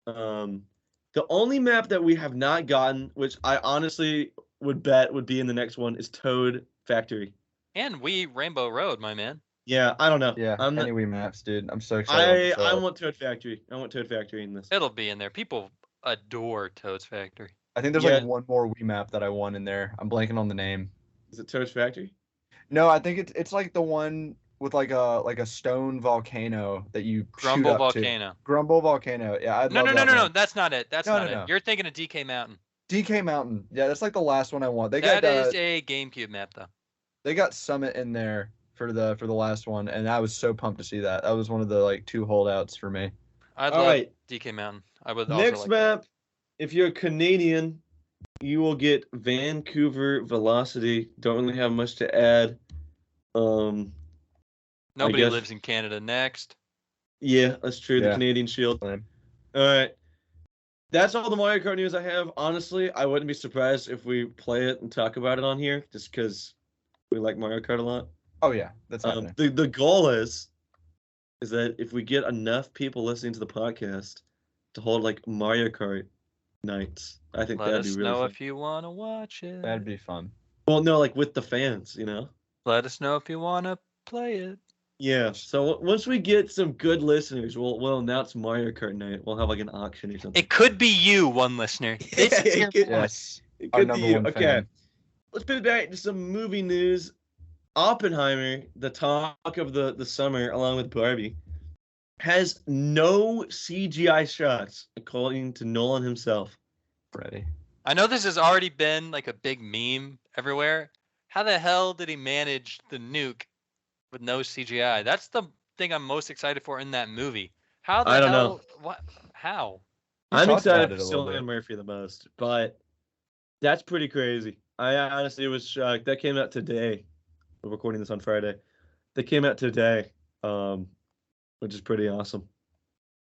The only map that we have not gotten, which I honestly would bet would be in the next one, is Toad Factory. And Wii Rainbow Road, my man. Yeah, I don't know. Yeah, I'm not, any Wii maps, dude. I'm so excited. I want Toad Factory. I want Toad Factory in this. It'll be in there. People adore Toad's Factory. I think there's Yeah. like one more Wii map that I want in there. I'm blanking on the name. Is it Toad's Factory? No, I think it's like the one with like a stone volcano that you Grumble shoot up Volcano. to. Grumble Volcano. Yeah, I'd No, love no, no, that no, no. one. That's not it. That's No, not no, it. no. You're thinking of DK Mountain. DK Mountain. Yeah, that's like the last one I want. That is a GameCube map, though. They got Summit in there for the last one, and I was so pumped to see that. That was one of the like 2 holdouts for me. I'd All love right. DK Mountain. I would also Next like map, if you're a Canadian, you will get Vancouver Velocity. Don't really have much to add. Nobody guess- lives in Canada next. Yeah, that's true. The Yeah. Canadian Shield. All Lame. right. That's all the Mario Kart news I have. Honestly, I wouldn't be surprised if we play it and talk about it on here, just because we like Mario Kart a lot. Oh yeah, that's happening. The goal is that if we get enough people listening to the podcast to hold like Mario Kart nights, I think Let that'd us be really know fun. if you want to watch it. That'd be fun. Well, no, like with the fans, you know. Let us know if you want to play it. Yeah. So once we get some good listeners, we'll announce Mario Kart night. We'll have like an auction or something. It could be you, one listener. This is It your could- point. Yes. It Our could number be you. one Okay. fan. Let's pivot back to some movie news. Oppenheimer, the talk of the summer, along with Barbie, has no CGI shots, according to Nolan himself. Ready. I know this has already been like a big meme everywhere. How the hell did he manage the nuke with no CGI? That's the thing I'm most excited for in that movie. How the I don't hell? know. What? How? We I'm talked about excited it for a little Cillian bit. Murphy the most, but that's pretty crazy. I honestly was shocked. That came out today. We're recording this on Friday. That came out today, which is pretty awesome.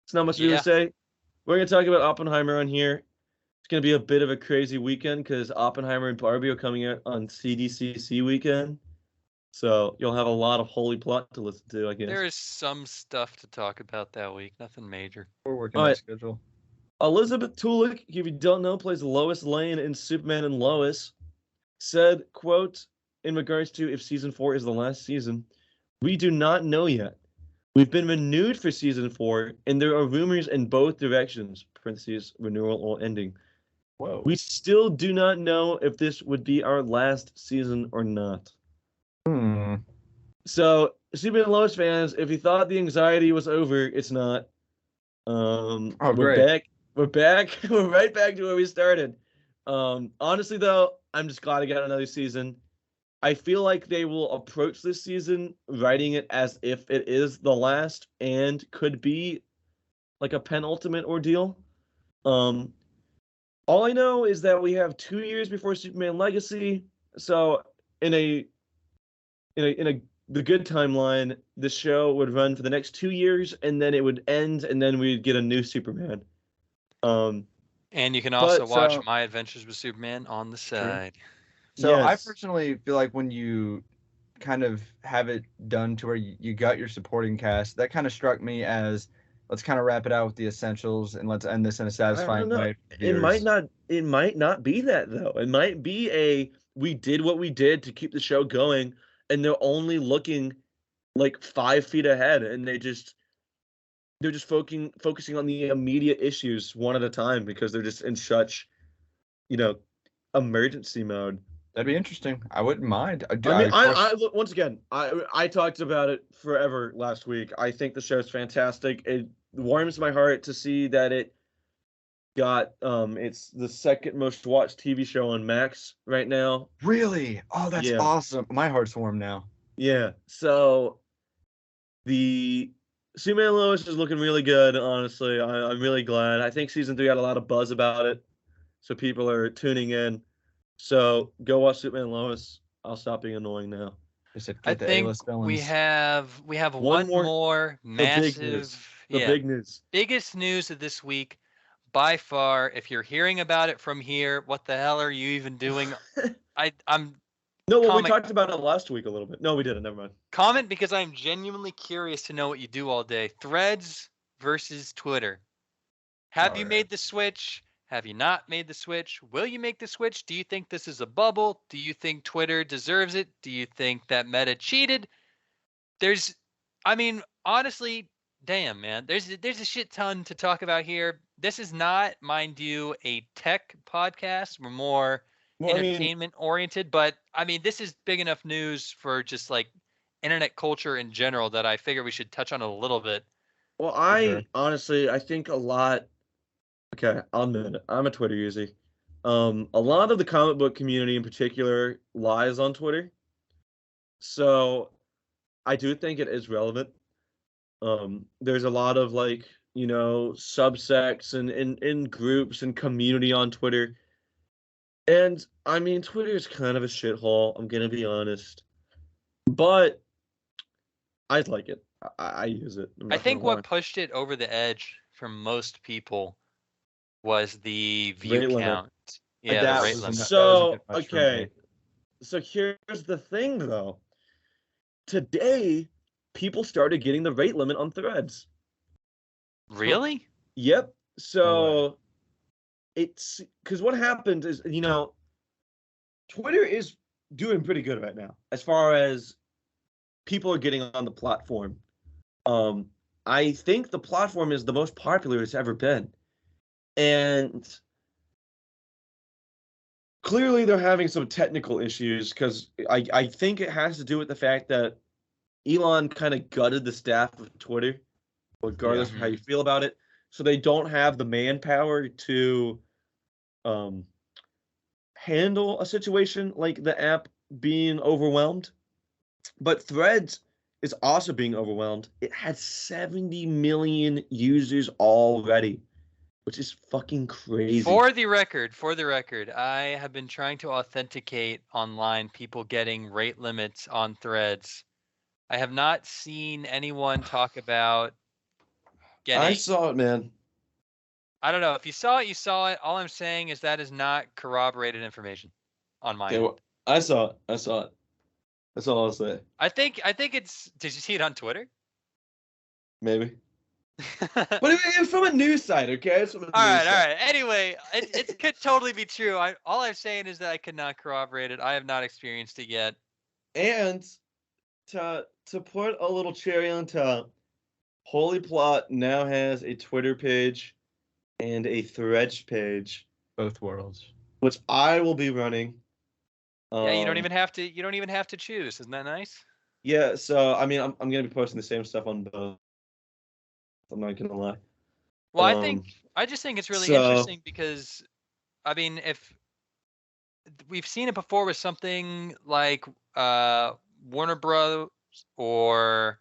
It's not much new Yeah. to say. We're going to talk about Oppenheimer on here. It's going to be a bit of a crazy weekend because Oppenheimer and Barbie are coming out on CDCC weekend. So you'll have a lot of holy plot to listen to, I guess. There is some stuff to talk about that week. Nothing major. We're working All on right. schedule. Elizabeth Tulik, if you don't know, plays Lois Lane in Superman and Lois, said, quote, in regards to if season 4 is the last season, we do not know yet. We've been renewed for season 4, and there are rumors in both directions, parentheses, renewal or ending. Whoa. We still do not know if this would be our last season or not. So, Superman and Lois fans, if you thought the anxiety was over, it's not. We're great. back. We're back. We're right back to where we started. Honestly, though, I'm just glad I got another season. I feel like they will approach this season writing it as if it is the last and could be like a penultimate ordeal. All I know is that we have 2 years before Superman Legacy. So in the good timeline, the show would run for the next 2 years, and then it would end, and then we'd get a new Superman. And you can also watch so- My Adventures with Superman on the side. So I Yes. personally feel like when you kind of have it done to where you got your supporting cast, that kind of struck me as let's kind of wrap it out with the essentials and let's end this in a satisfying know. way. for It viewers. might not be that though. It might be we did what we did to keep the show going, and they're only looking like 5 feet ahead, and they're just focusing on the immediate issues one at a time because they're just in such, emergency mode. That'd be interesting. I wouldn't mind. I mean, I look, once again, I talked about it forever last week. I think the show's fantastic. It warms my heart to see that it got it's the second most watched TV show on Max right now. Really? Oh, that's Yeah. awesome. My heart's warm now. Yeah. So the Superman and Lois is looking really good, honestly. I'm really glad. I think season 3 had a lot of buzz about it. So people are tuning in. So go watch Superman and Lois. I'll stop being annoying now. They said I get the think A-list villains. we have One one more- more The big news. massive, The big news. biggest news of this week by far. If you're hearing about it from here, what the hell are you even doing? I'm No, well, we Comic- talked about it last week a little bit. No, we didn't. Never mind. comment because I'm genuinely curious to know what you do all day. Threads versus Twitter. Have you Alright. made the switch? Have you not made the switch? Will you make the switch? Do you think this is a bubble? Do you think Twitter deserves it? Do you think that Meta cheated? I mean, honestly, damn, man. There's a shit ton to talk about here. This is not, mind you, a tech podcast. We're more Well, I mean, entertainment oriented, but I mean, this is big enough news for just like internet culture in general that I figure we should touch on a little bit. well, sure. honestly, I think a lot. Okay, I'll admit it. I'm a Twitter user. A lot of the comic book community in particular lies on Twitter. So I do think it is relevant. There's a lot of like, subsects and in groups and community on Twitter. And I mean, Twitter is kind of a shithole, I'm gonna be honest. But I like it. I use it. I'm I not think gonna lie. what pushed it over the edge for most people was the Rate view limit. count. Yeah, That the rate was limit. that was a So, bit much for okay. me. So here's the thing though. Today, people started getting the rate limit on Threads. Really? Yep. No So it's because what happened is, Twitter is doing pretty good right now as far as people are getting on the platform. I think the platform is the most popular it's ever been. And clearly they're having some technical issues because I think it has to do with the fact that Elon kind of gutted the staff of Twitter, regardless of how you feel about it. So they don't have the manpower to handle a situation like the app being overwhelmed. But Threads is also being overwhelmed. It has 70 million users already, which is fucking crazy. For the record, I have been trying to authenticate online people getting rate limits on Threads. I have not seen anyone talk about getting. I saw it, man. I don't know. If you saw it, you saw it. All I'm saying is that is not corroborated information on my Okay, end. well, I saw it. That's all I'll say. I think it's. Did you see it on Twitter? Maybe. But it's from a news site, okay? It's from a news All site. right. Anyway, it could totally be true. All I'm saying is that I could not corroborate it. I have not experienced it yet. And to put a little cherry on top, Holy Plot now has a Twitter page and a Threads page, Both worlds. which I will be running. Yeah, you don't even have to. You don't even have to choose. Isn't that nice? Yeah, so I mean, I'm gonna be posting the same stuff on both. I'm not gonna lie. Well, I just think it's really so- interesting because, I mean, if we've seen it before with something like Warner Bros. Or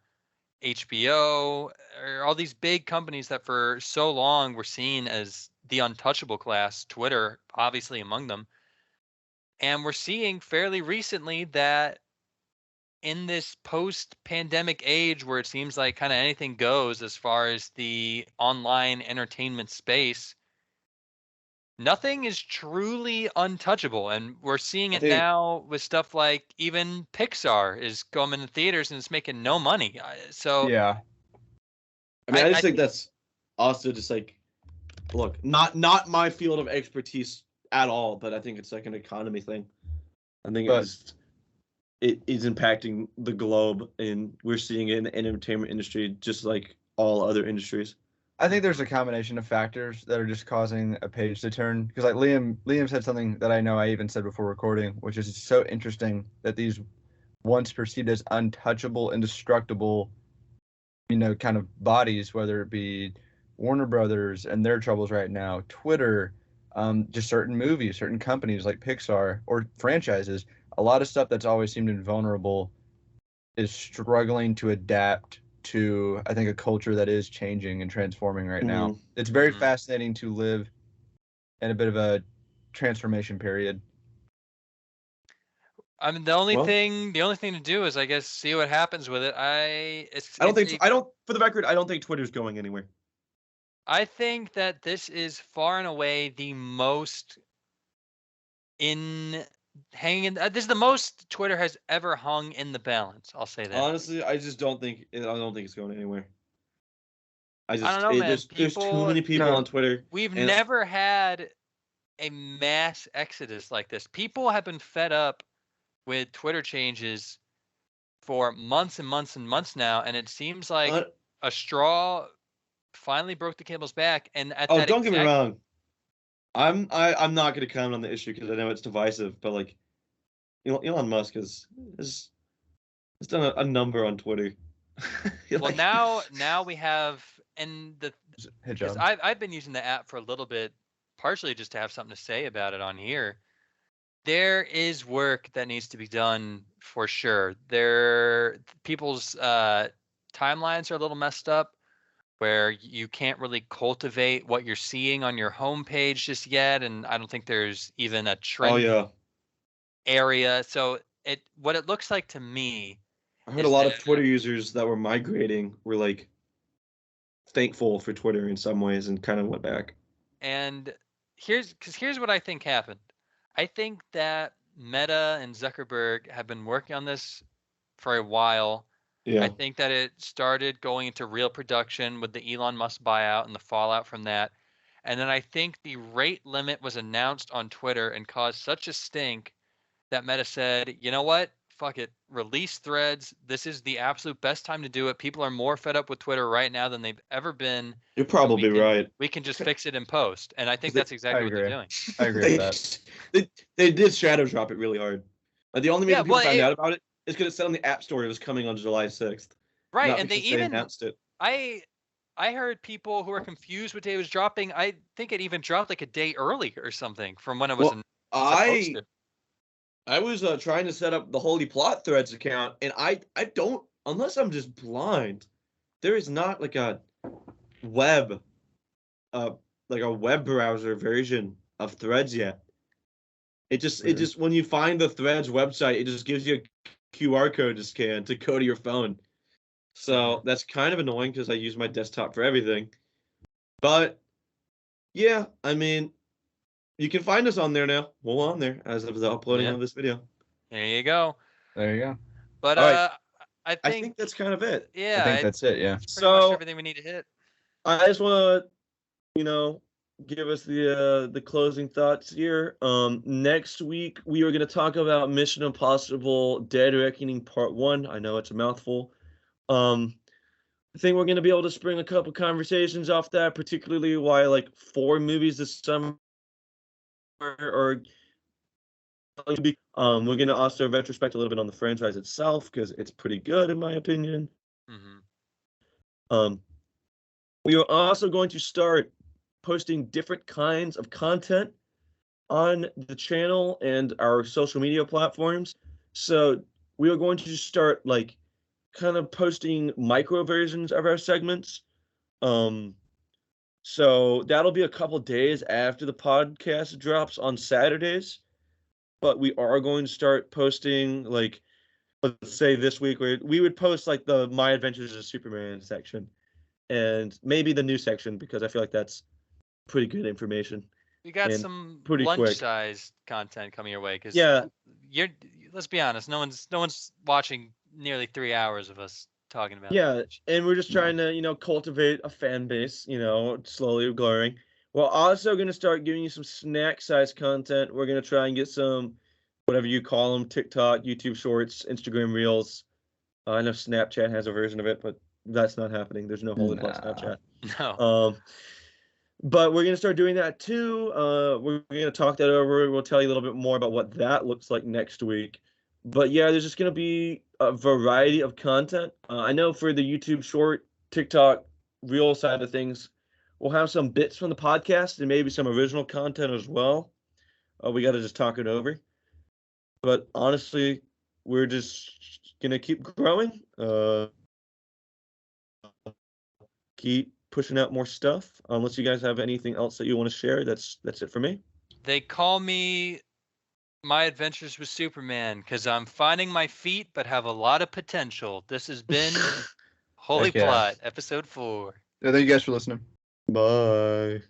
HBO or all these big companies that for so long were seen as the untouchable class, Twitter obviously among them. And we're seeing fairly recently that in this post-pandemic age where it seems like kind of anything goes as far as the online entertainment space, nothing is truly untouchable. And we're seeing I it think- now with stuff like even Pixar is coming to theaters and it's making no money. So Yeah. I mean, I just I think that's also just like, look, not my field of expertise at all, but I think it's like an economy thing. I think it is impacting the globe, and we're seeing it in the entertainment industry just like all other industries. I think there's a combination of factors that are just causing a page to turn. Because like Liam said something that I know I even said before recording, which is so interesting that these once perceived as untouchable, indestructible, kind of bodies, whether it be Warner Brothers and their troubles right now, Twitter, just certain movies, certain companies like Pixar or franchises, a lot of stuff that's always seemed invulnerable is struggling to adapt to, I think, a culture that is changing and transforming right now. It's very fascinating to live in a bit of a transformation period. I mean, the only thing to do is, I guess, see what happens with it. For the record, I don't think Twitter's going anywhere. I think that this is far and away the most this is the most Twitter has ever hung in the balance. I'll say that. Honestly, I don't think it's going anywhere. I don't know, man. There's too many people on Twitter. We've never had a mass exodus like this. People have been fed up with Twitter changes for months and months and months now, and it seems like a straw finally broke the camel's back. And don't get me wrong, I'm not going to comment on the issue because I know it's divisive, but like, Elon Musk has done a number on Twitter. Well, now we have, and because I've been using the app for a little bit, partially just to have something to say about it on here. There is work that needs to be done for sure. People's timelines are a little messed up, where you can't really cultivate what you're seeing on your homepage just yet, and I don't think there's even a trend area. So what it looks like to me, I heard a lot of Twitter users that were migrating were like thankful for Twitter in some ways and kind of went back. And here's what I think happened. I think that Meta and Zuckerberg have been working on this for a while. Yeah. I think that it started going into real production with the Elon Musk buyout and the fallout from that. And then I think the rate limit was announced on Twitter and caused such a stink that Meta said, you know what? Fuck it. Release Threads. This is the absolute best time to do it. People are more fed up with Twitter right now than they've ever been. You're probably right. We can just fix it in post. And I think that's exactly what they're doing. I agree with that. They did shadow drop it really hard. The only reason people found out about it is because it said on the App Store it was coming on July 6th. Right, and they announced it. I heard people who were confused what day it was dropping. I think it even dropped like a day early or something from when it was supposed to. I was trying to set up the Holy Plot Threads account, and I don't, unless I'm just blind, there is not like a web browser version of Threads yet. It just when you find the Threads website, it just gives you a QR code to scan to go to your phone. So that's kind of annoying because I use my desktop for everything. But yeah, I mean, you can find us on there now. We're on there as of the uploading of this video. There you go. But I think that's kind of it. Yeah, I think that's it. Yeah. Pretty much everything we need to hit. I just want to, give us the closing thoughts here. Next week we are going to talk about Mission Impossible: Dead Reckoning Part 1. I know it's a mouthful. I think we're going to be able to spring a couple conversations off that, particularly why like 4 movies this summer are going to be. We're going to also retrospect a little bit on the franchise itself because it's pretty good in my opinion. We are also going to start posting different kinds of content on the channel and our social media platforms. So we are going to just start like kind of posting micro versions of our segments. So that'll be a couple days after the podcast drops on Saturdays. But we are going to start posting, like, let's say this week, we would post like the My Adventures as Superman section and maybe the new section because I feel like that's pretty good information. You got some lunch-sized content coming your way because let's be honest, no one's watching nearly 3 hours of us talking about and we're just trying to cultivate a fan base, slowly growing. We're also going to start giving you some snack-sized content. We're going to try and get some, whatever you call them, TikTok, YouTube Shorts, Instagram Reels. I know Snapchat has a version of it, but That's not happening. There's no Holy Plot Nah. Snapchat. No. But we're gonna start doing that too. We're gonna talk that over. We'll tell you a little bit more about what that looks like next week. But yeah, there's just gonna be a variety of content. I know for the YouTube Short, TikTok, Reel side of things, we'll have some bits from the podcast and maybe some original content as well. We got to just talk it over. But honestly, we're just gonna keep growing. Keep pushing out more stuff. Unless you guys have anything else that you want to share, that's it for me. They call me My Adventures with Superman because I'm finding my feet but have a lot of potential. This has been Holy Heck yeah. Plot, episode 4. Thank you guys for listening. Bye.